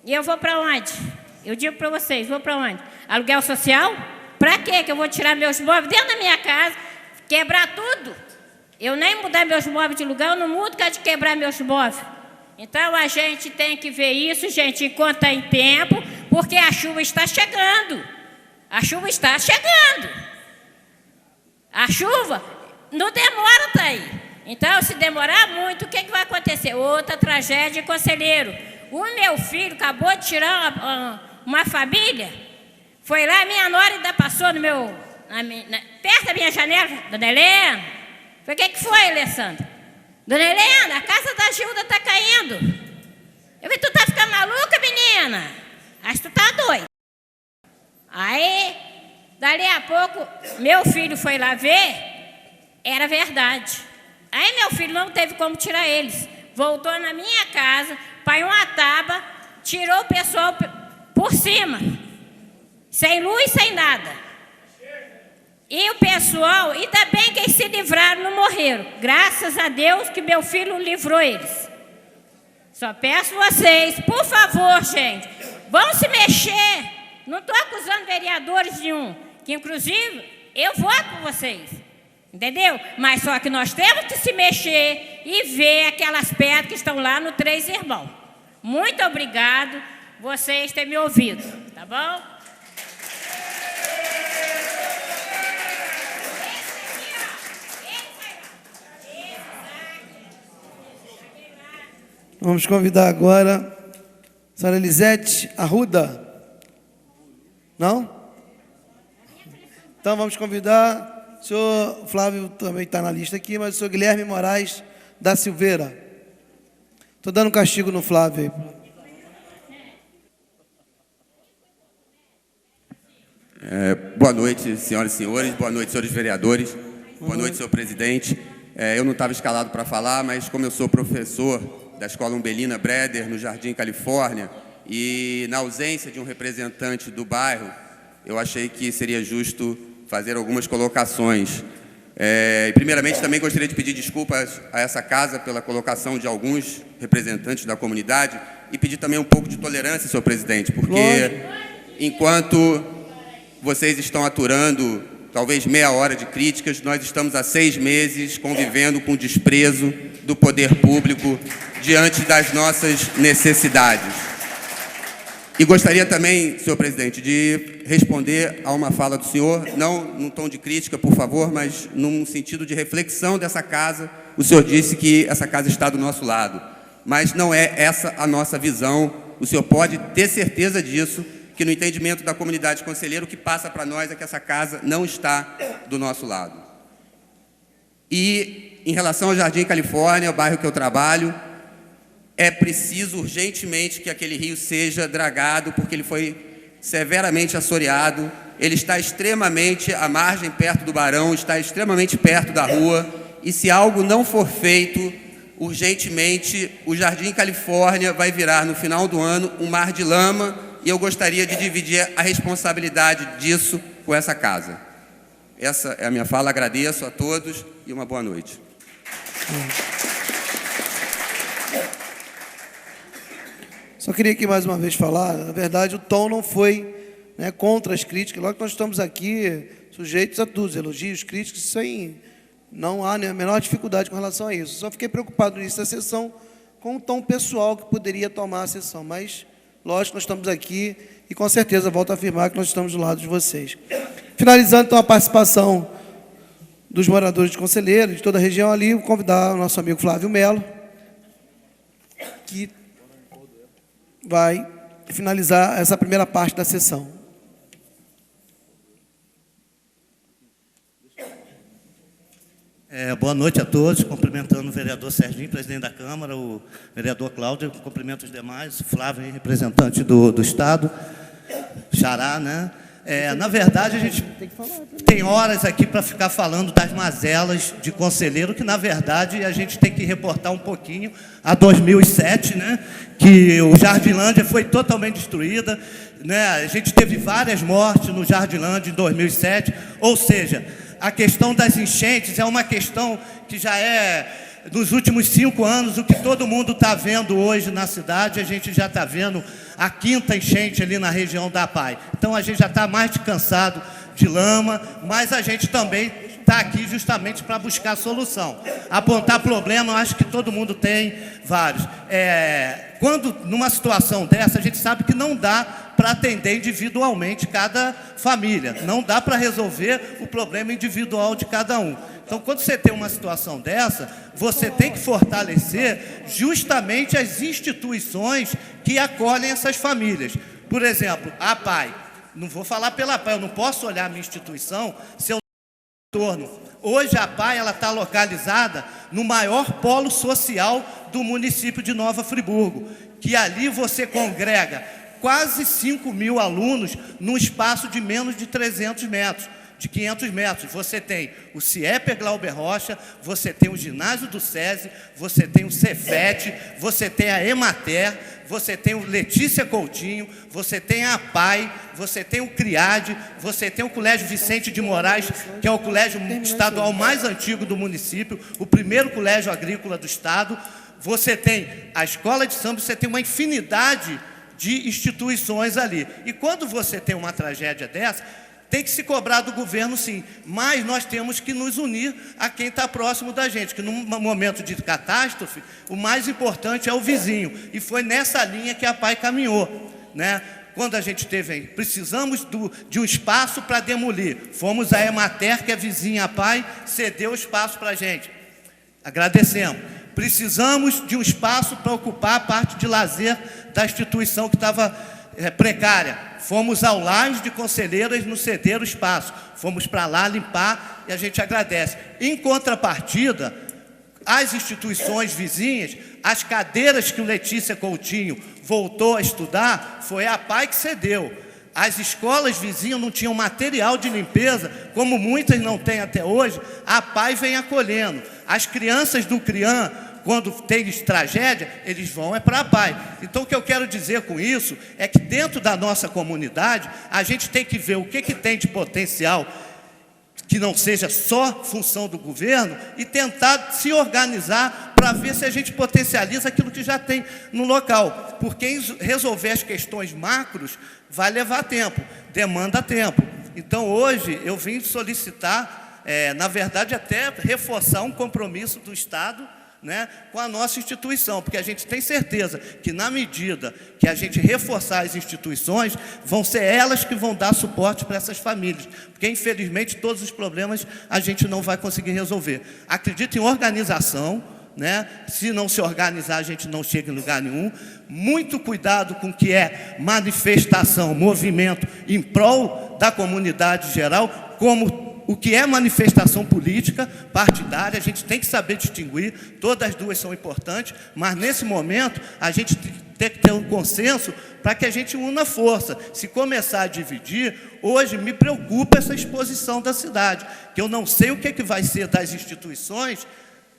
E eu vou para onde? Eu digo para vocês, vou para onde? Aluguel social? Para quê que eu vou tirar meus móveis dentro da minha casa, quebrar tudo? Eu nem mudar meus móveis de lugar, eu não mudo que é de quebrar meus móveis. Então a gente tem que ver isso, gente, enquanto está em tempo, porque a chuva está chegando. A chuva está chegando. A chuva não demora, tá aí. Então, se demorar muito, o que vai acontecer? Outra tragédia, conselheiro. O meu filho acabou de tirar uma família, foi lá, minha nora ainda passou no meu, perto da minha janela, dona Helena. Falei, o que foi, Alessandra? Dona Helena, a casa da Gilda está caindo. Eu falei, tu tá ficando maluca, menina? Acho que tu tá doida. Aí, dali a pouco, meu filho foi lá ver, era verdade. Aí meu filho não teve como tirar eles. Voltou na minha casa, paiu uma tábua, tirou o pessoal por cima. Sem luz, sem nada. E o pessoal, ainda bem que eles se livraram, não morreram. Graças a Deus que meu filho livrou eles. Só peço vocês, por favor, gente, vão se mexer. Não estou acusando vereadores nenhum, que inclusive eu voto por vocês. Entendeu? Mas só que nós temos que se mexer e ver aquelas pedras que estão lá no Três Irmãos. Muito obrigado, vocês terem me ouvido, tá bom? Vamos convidar agora a senhora Elisete Arruda. Não? Então vamos convidar o senhor Flávio, também está na lista aqui, mas o senhor Guilherme Moraes da Silveira. Estou dando um castigo no Flávio aí. Boa noite, senhoras e senhores. Boa noite, senhores vereadores. Boa noite, senhor presidente. Eu não estava escalado para falar, mas como eu sou professor da Escola Umbelina Breder, no Jardim Califórnia, e na ausência de um representante do bairro, eu achei que seria justo fazer algumas colocações. Primeiramente, também gostaria de pedir desculpas a essa casa pela colocação de alguns representantes da comunidade e pedir também um pouco de tolerância, senhor presidente, porque enquanto vocês estão aturando talvez meia hora de críticas, nós estamos há 6 meses convivendo com o desprezo do poder público diante das nossas necessidades. E gostaria também, senhor presidente, de responder a uma fala do senhor, não num tom de crítica, por favor, mas num sentido de reflexão dessa casa. O senhor disse que essa casa está do nosso lado, mas não é essa a nossa visão. O senhor pode ter certeza disso, que no entendimento da comunidade conselheira, o que passa para nós é que essa casa não está do nosso lado. E, em relação ao Jardim Califórnia, o bairro que eu trabalho, é preciso urgentemente que aquele rio seja dragado, porque ele foi severamente assoreado, ele está extremamente à margem, perto do Barão, está extremamente perto da rua, e se algo não for feito, urgentemente, o Jardim Califórnia vai virar, no final do ano, um mar de lama, e eu gostaria de dividir a responsabilidade disso com essa casa. Essa é a minha fala, agradeço a todos e uma boa noite. Só queria aqui mais uma vez falar, na verdade o tom não foi, né, contra as críticas, logo que nós estamos aqui sujeitos a tudo, elogios, críticas, isso aí não há a menor dificuldade com relação a isso. Só fiquei preocupado no início da sessão com o tom pessoal que poderia tomar a sessão, mas lógico, nós estamos aqui e com certeza volto a afirmar que nós estamos do lado de vocês. Finalizando então a participação dos moradores de Conselheiro, de toda a região ali, vou convidar o nosso amigo Flávio Melo, que vai finalizar essa primeira parte da sessão. Boa noite a todos, cumprimentando o vereador Serginho, presidente da Câmara, o vereador Cláudio, cumprimento os demais, o Flávio, representante do Estado, Xará, né? Na verdade, a gente tem horas aqui para ficar falando das mazelas de Conselheiro, que, na verdade, a gente tem que reportar um pouquinho a 2007, né? Que o Jardilândia foi totalmente destruída, né? A gente teve várias mortes no Jardilândia em 2007, ou seja, a questão das enchentes é uma questão que já é, nos últimos 5 anos, o que todo mundo está vendo hoje na cidade, a gente já está vendo a 5ª enchente ali na região da PAI. Então, a gente já está mais de cansado de lama, mas a gente também está aqui justamente para buscar solução. Apontar problema, eu acho que todo mundo tem vários. Quando, numa situação dessa, a gente sabe que não dá para atender individualmente cada família. Não dá para resolver o problema individual de cada um. Então, quando você tem uma situação dessa, você tem que fortalecer justamente as instituições que acolhem essas famílias. Por exemplo, a PAI. Não vou falar pela PAI, eu não posso olhar a minha instituição se eu não retorno. Hoje a PAI está localizada no maior polo social do município de Nova Friburgo, que ali você congrega quase 5.000 alunos num espaço de menos de 300 metros, de 500 metros. Você tem o CIEP Glauber Rocha, você tem o ginásio do SESI, você tem o Cefet, você tem a Emater, você tem o Letícia Coutinho, você tem a PAI, você tem o CRIAD, você tem o Colégio Vicente de Moraes, que é o colégio estadual mais antigo do município, o primeiro colégio agrícola do estado. Você tem a escola de samba, você tem uma infinidade de instituições ali. E quando você tem uma tragédia dessa, tem que se cobrar do governo, sim, mas nós temos que nos unir a quem está próximo da gente, que num momento de catástrofe, o mais importante é o vizinho, e foi nessa linha que a PAI caminhou, né? Quando a gente precisamos de um espaço para demolir, fomos à Emater, que é vizinha à PAI, cedeu o espaço para a gente, agradecemos. Precisamos de um espaço para ocupar a parte de lazer da instituição que estava precária. Fomos ao Laje de Conselheiras nos ceder o espaço. Fomos para lá limpar e a gente agradece. Em contrapartida, as instituições vizinhas, as cadeiras que o Letícia Coutinho voltou a estudar, foi a PAI que cedeu. As escolas vizinhas não tinham material de limpeza, como muitas não têm até hoje, a PAI vem acolhendo. As crianças do CRIAM, quando tem tragédia, eles vão para a PAI. Então, o que eu quero dizer com isso é que dentro da nossa comunidade, a gente tem que ver o que tem de potencial que não seja só função do governo e tentar se organizar para ver se a gente potencializa aquilo que já tem no local. Porque resolver as questões macros vai levar tempo, demanda tempo. Então, hoje, eu vim solicitar, na verdade, até reforçar um compromisso do Estado, né, com a nossa instituição, porque a gente tem certeza que, na medida que a gente reforçar as instituições, vão ser elas que vão dar suporte para essas famílias, porque, infelizmente, todos os problemas a gente não vai conseguir resolver. Acredito em organização, né? Se não se organizar, a gente não chega em lugar nenhum. Muito cuidado com o que é manifestação, movimento em prol da comunidade geral, como o que é manifestação política, partidária. A gente tem que saber distinguir, todas as duas são importantes, mas nesse momento a gente tem que ter um consenso para que a gente una força. Se começar a dividir, hoje me preocupa essa exposição da cidade, que eu não sei o que vai ser das instituições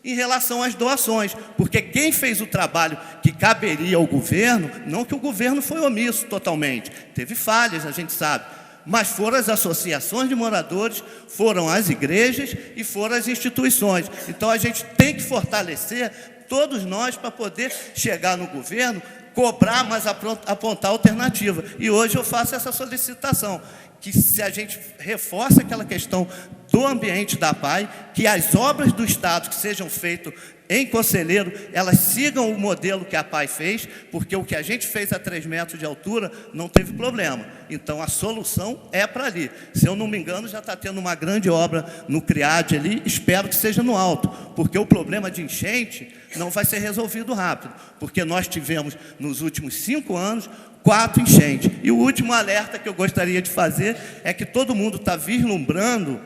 em relação às doações, porque quem fez o trabalho que caberia ao governo, não que o governo foi omisso totalmente, teve falhas, a gente sabe, mas foram as associações de moradores, foram as igrejas e foram as instituições. Então, a gente tem que fortalecer todos nós para poder chegar no governo, cobrar, mas apontar alternativa. E hoje eu faço essa solicitação, que se a gente reforça aquela questão do ambiente da PAI, que as obras do Estado que sejam feitas em Conselheiro, elas sigam o modelo que a PAI fez, porque o que a gente fez a 3 metros de altura não teve problema. Então, a solução é para ali. Se eu não me engano, já está tendo uma grande obra no CRIAD ali, espero que seja no alto, porque o problema de enchente não vai ser resolvido rápido, porque nós tivemos, nos últimos 5 anos, 4 enchentes. E o último alerta que eu gostaria de fazer é que todo mundo está vislumbrando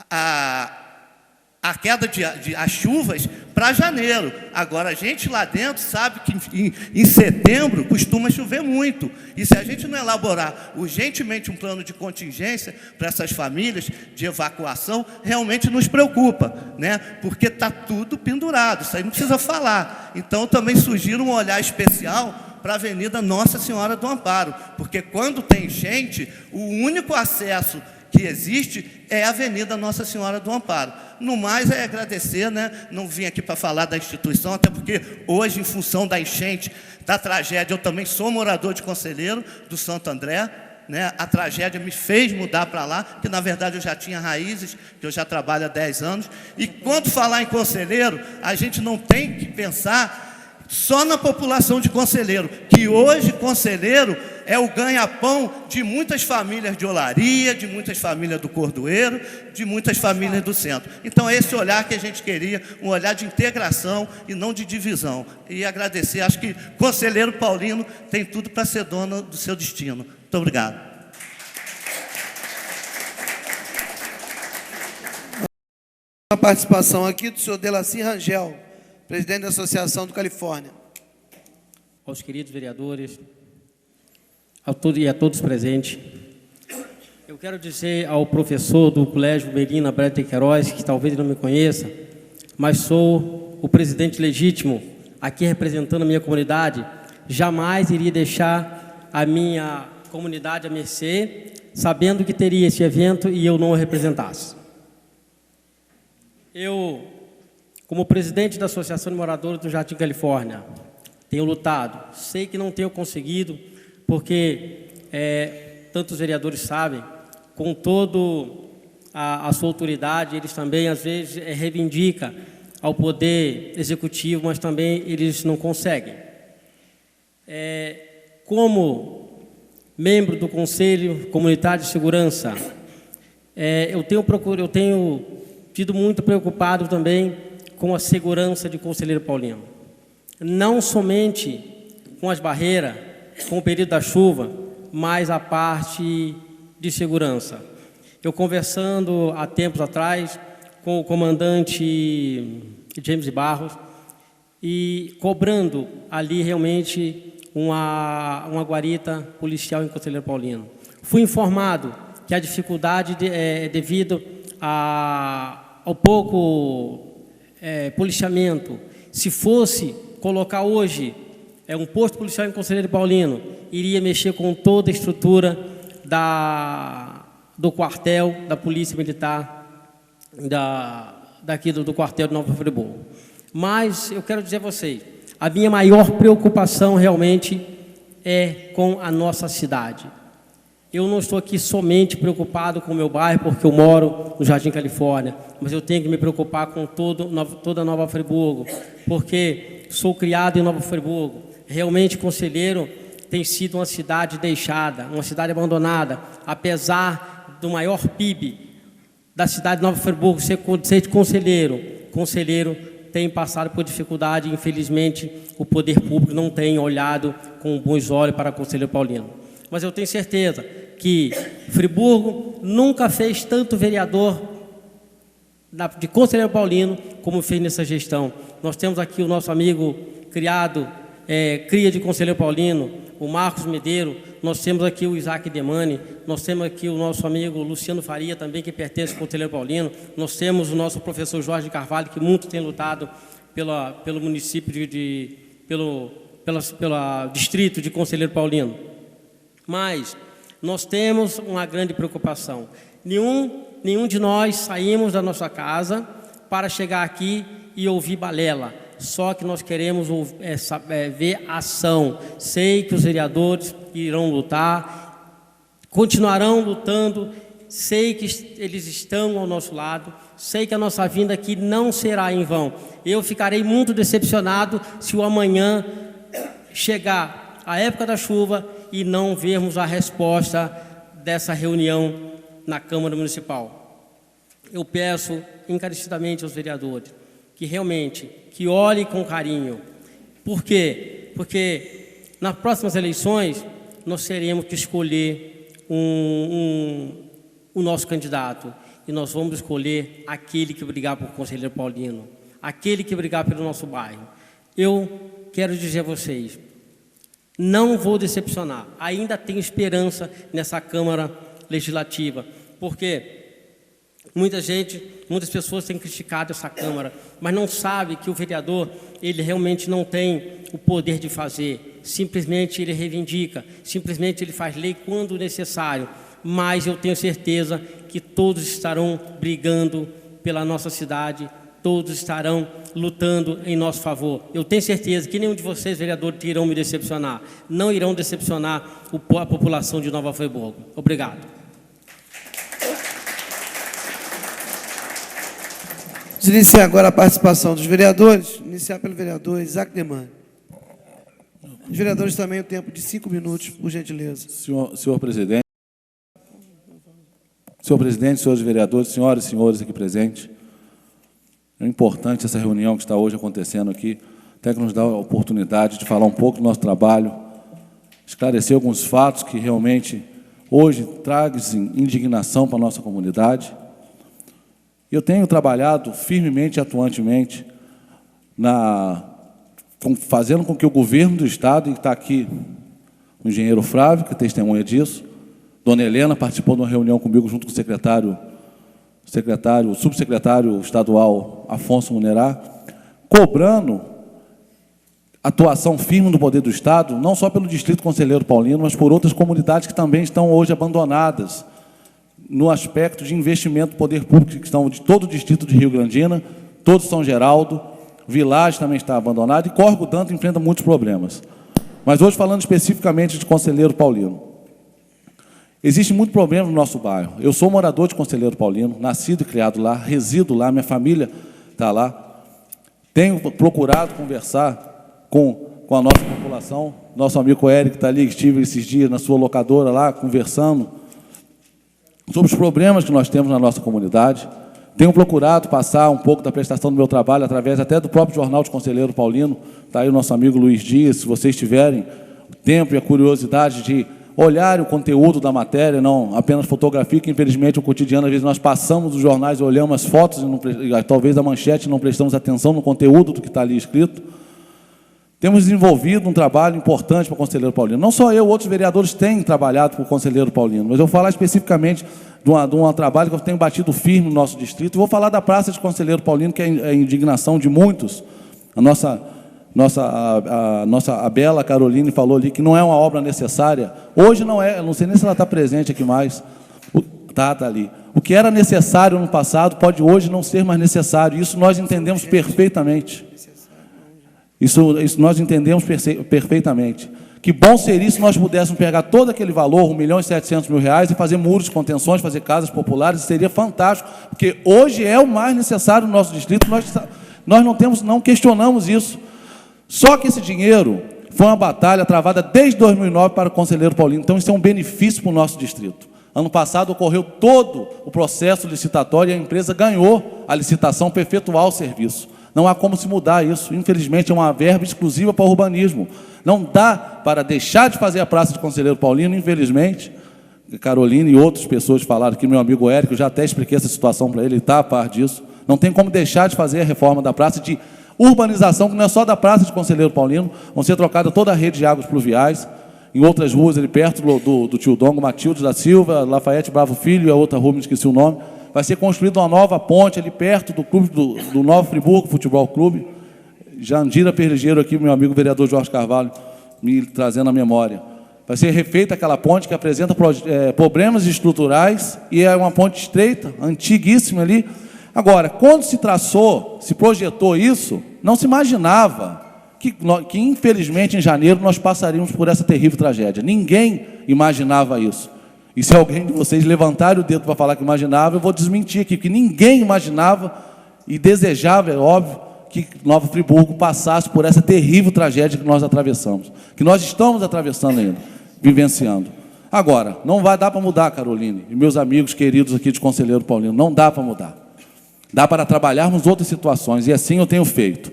a queda as chuvas para janeiro. Agora, a gente lá dentro sabe que em setembro costuma chover muito. E se a gente não elaborar urgentemente um plano de contingência para essas famílias de evacuação, realmente nos preocupa, né? Porque está tudo pendurado, isso aí não precisa falar. Então, eu também sugiro um olhar especial para a Avenida Nossa Senhora do Amparo, porque quando tem enchente, o único acesso que existe é a Avenida Nossa Senhora do Amparo. No mais, é agradecer, né? Não vim aqui para falar da instituição, até porque hoje, em função da enchente, da tragédia, eu também sou morador de Conselheiro, do Santo André, né? A tragédia me fez mudar para lá, que na verdade eu já tinha raízes, que eu já trabalho há 10 anos. E quando falar em Conselheiro, a gente não tem que pensar só na população de Conselheiro, que hoje Conselheiro é o ganha-pão de muitas famílias de Olaria, de muitas famílias do Cordoeiro, de muitas famílias do centro. Então, é esse olhar que a gente queria, um olhar de integração e não de divisão. E agradecer, acho que Conselheiro Paulino tem tudo para ser dono do seu destino. Muito obrigado. A participação aqui do senhor Delacir Rangel, presidente da Associação do Califórnia. Aos queridos vereadores, a todos presentes, eu quero dizer ao professor do Colégio Melina Breder Queiroz, que talvez não me conheça, mas sou o presidente legítimo, aqui representando a minha comunidade, jamais iria deixar a minha comunidade à mercê, sabendo que teria esse evento e eu não o representasse. Eu, como presidente da Associação de Moradores do Jardim Califórnia, tenho lutado. Sei que não tenho conseguido, porque tantos vereadores sabem, com toda a sua autoridade, eles também, às vezes, reivindicam ao poder executivo, mas também eles não conseguem. Como membro do Conselho Comunitário de Segurança, eu tenho tido muito preocupado também com a segurança de Conselheiro Paulino. Não somente com as barreiras, com o período da chuva, mas a parte de segurança. Eu conversando há tempos atrás com o comandante James Barros e cobrando ali realmente uma guarita policial em Conselheiro Paulino. Fui informado que a dificuldade é devido ao pouco policiamento. Se fosse colocar hoje um posto policial em Conselheiro Paulino, iria mexer com toda a estrutura do quartel da Polícia Militar daqui do quartel de Nova Friburgo. Mas eu quero dizer a vocês, a minha maior preocupação realmente é com a nossa cidade. Eu não estou aqui somente preocupado com o meu bairro, porque eu moro no Jardim Califórnia, mas eu tenho que me preocupar com toda Nova Friburgo, porque sou criado em Nova Friburgo. Realmente, Conselheiro tem sido uma cidade deixada, uma cidade abandonada, apesar do maior PIB da cidade de Nova Friburgo ser Conselheiro tem passado por dificuldade e, infelizmente, o poder público não tem olhado com bons olhos para Conselheiro Paulino. Mas eu tenho certeza que Friburgo nunca fez tanto vereador de Conselheiro Paulino como fez nessa gestão. Nós temos aqui o nosso amigo cria de Conselheiro Paulino, o Marcos Medeiros, nós temos aqui o Isaac Demani, nós temos aqui o nosso amigo Luciano Faria, também que pertence ao Conselheiro Paulino, nós temos o nosso professor Jorge Carvalho, que muito tem lutado pelo município, pelo distrito de Conselheiro Paulino. Mas nós temos uma grande preocupação. Nenhum de nós saímos da nossa casa para chegar aqui e ouvir balela. Só que nós queremos ver ação. Sei que os vereadores irão lutar, continuarão lutando, sei que eles estão ao nosso lado, sei que a nossa vinda aqui não será em vão. Eu ficarei muito decepcionado se o amanhã chegar a época da chuva e não vermos a resposta dessa reunião na Câmara Municipal. Eu peço encarecidamente aos vereadores que realmente olhem com carinho. Por quê? Porque nas próximas eleições nós teremos que escolher o nosso candidato e nós vamos escolher aquele que brigar por Conselheiro Paulino, aquele que brigar pelo nosso bairro. Eu quero dizer a vocês, não vou decepcionar, ainda tenho esperança nessa Câmara Legislativa, porque muitas pessoas têm criticado essa Câmara, mas não sabe que o vereador, ele realmente não tem o poder de fazer, simplesmente ele reivindica, simplesmente ele faz lei quando necessário, mas eu tenho certeza que todos estarão brigando pela nossa cidade, todos estarão lutando em nosso favor. Eu tenho certeza que nenhum de vocês, vereadores, irão me decepcionar, não irão decepcionar a população de Nova Friburgo. Obrigado. Vamos iniciar agora a participação dos vereadores. Iniciar pelo vereador Isaac Demani. Os vereadores também o tempo de 5 minutos, por gentileza. Senhor presidente, senhores vereadores, senhoras e senhores aqui presentes, é importante essa reunião que está hoje acontecendo aqui, até que nos dá a oportunidade de falar um pouco do nosso trabalho, esclarecer alguns fatos que realmente hoje trazem indignação para a nossa comunidade. Eu tenho trabalhado firmemente e atuantemente fazendo com que o governo do Estado, e está aqui o engenheiro Flávio, que é testemunha disso, Dona Helena participou de uma reunião comigo junto com o subsecretário estadual Afonso Munerá, cobrando atuação firme do poder do Estado, não só pelo Distrito Conselheiro Paulino, mas por outras comunidades que também estão hoje abandonadas, no aspecto de investimento do poder público, que estão de todo o distrito de Rio Grandina, todo São Geraldo, Vilagem também está abandonado, e Córrego d'Anta enfrenta muitos problemas. Mas hoje, falando especificamente de Conselheiro Paulino, existe muito problema no nosso bairro. Eu sou morador de Conselheiro Paulino, nascido e criado lá, resido lá, minha família está lá. Tenho procurado conversar com a nossa população, nosso amigo Eric está ali, que estive esses dias na sua locadora lá, conversando sobre os problemas que nós temos na nossa comunidade. Tenho procurado passar um pouco da prestação do meu trabalho através até do próprio Jornal de Conselheiro Paulino. Está aí o nosso amigo Luiz Dias, se vocês tiverem o tempo e a curiosidade de olhar o conteúdo da matéria, não apenas fotografia, que infelizmente o cotidiano, às vezes nós passamos os jornais, olhamos as fotos, e talvez a manchete, não prestamos atenção no conteúdo do que está ali escrito. Temos desenvolvido um trabalho importante para o Conselheiro Paulino. Não só eu, outros vereadores têm trabalhado para o Conselheiro Paulino, mas eu vou falar especificamente de um trabalho que eu tenho batido firme no nosso distrito. E vou falar da Praça de Conselheiro Paulino, que é a indignação de muitos. A Bela Caroline falou ali que não é uma obra necessária. Hoje não é, eu não sei nem se ela está presente aqui mais. Está ali. O que era necessário no passado pode hoje não ser mais necessário. Isso nós entendemos perfeitamente. Isso nós entendemos perfeitamente. Que bom seria se nós pudéssemos pegar todo aquele valor, R$1.700.000, e fazer muros de contenções, fazer casas populares, seria fantástico, porque hoje é o mais necessário no nosso distrito, nós não questionamos isso. Só que esse dinheiro foi uma batalha travada desde 2009 para o Conselheiro Paulino, então isso é um benefício para o nosso distrito. Ano passado ocorreu todo o processo licitatório e a empresa ganhou a licitação para efetuar o serviço. Não há como se mudar isso. Infelizmente, é uma verba exclusiva para o urbanismo. Não dá para deixar de fazer a Praça de Conselheiro Paulino, infelizmente. Carolina e outras pessoas falaram aqui, meu amigo Érico, eu já até expliquei essa situação para ele está a par disso. Não tem como deixar de fazer a reforma da praça de urbanização, que não é só da Praça de Conselheiro Paulino, vão ser trocada toda a rede de águas pluviais, em outras ruas, ali perto do Tio Dongo, Matilde da Silva, Lafayette Bravo Filho, e a outra rua, me esqueci o nome. Vai ser construída uma nova ponte ali perto do clube do Nova Friburgo Futebol Clube. Jandira Perligeiro aqui, meu amigo vereador Jorge Carvalho, me trazendo a memória. Vai ser refeita aquela ponte que apresenta problemas estruturais e é uma ponte estreita, antiguíssima ali. Agora, quando se traçou, se projetou isso, não se imaginava que infelizmente, em janeiro, nós passaríamos por essa terrível tragédia. Ninguém imaginava isso. E se alguém de vocês levantar o dedo para falar que imaginava, eu vou desmentir aqui, que ninguém imaginava e desejava, é óbvio, que Nova Friburgo passasse por essa terrível tragédia que nós atravessamos, que nós estamos atravessando ainda, vivenciando. Agora, não vai dar para mudar, Caroline, e meus amigos queridos aqui de Conselheiro Paulino, não dá para mudar. Dá para trabalharmos outras situações, e assim eu tenho feito.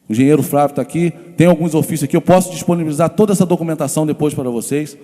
O engenheiro Flávio está aqui, tem alguns ofícios aqui, eu posso disponibilizar toda essa documentação depois para vocês.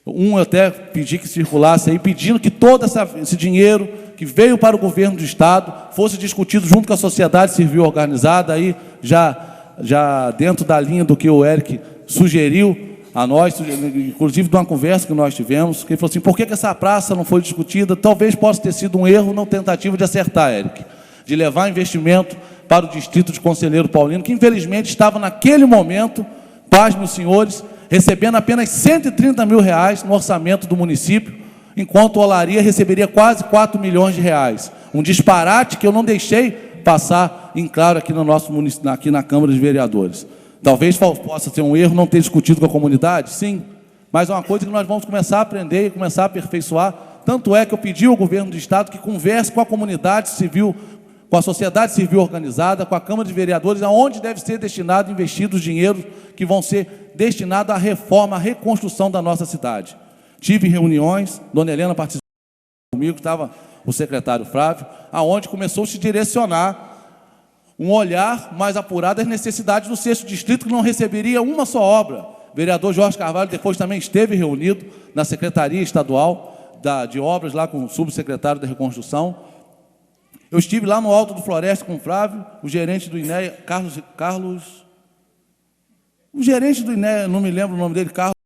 Eu até pedi que circulasse aí, pedindo que todo esse dinheiro que veio para o governo do Estado fosse discutido junto com a sociedade civil organizada, aí já dentro da linha do que o Eric sugeriu a nós, inclusive de uma conversa que nós tivemos, que ele falou assim, por que essa praça não foi discutida? Talvez possa ter sido um erro na tentativa de acertar, Eric, de levar investimento para o distrito de Conselheiro Paulino, que infelizmente estava naquele momento, paz, meus senhores, recebendo apenas R$130 mil no orçamento do município, enquanto o Olaria receberia quase R$4 milhões. Um disparate que eu não deixei passar em claro aqui, aqui na Câmara de Vereadores. Talvez possa ser um erro não ter discutido com a comunidade, sim, mas é uma coisa que nós vamos começar a aprender e começar a aperfeiçoar. Tanto é que eu pedi ao governo do Estado que converse com a comunidade civil, com a sociedade civil organizada, com a Câmara de Vereadores, aonde deve ser destinado, investido os dinheiros que vão ser destinados à reforma, à reconstrução da nossa cidade. Tive reuniões, Dona Helena participou comigo, estava o secretário Flávio, aonde começou a se direcionar um olhar mais apurado às necessidades do 6º distrito, que não receberia uma só obra. O vereador Jorge Carvalho depois também esteve reunido na Secretaria Estadual de Obras, lá com o subsecretário da Reconstrução. Eu estive lá no Alto do Floresta com o Flávio, o gerente do INEA, o gerente do INEA, não me lembro o nome dele, Carlos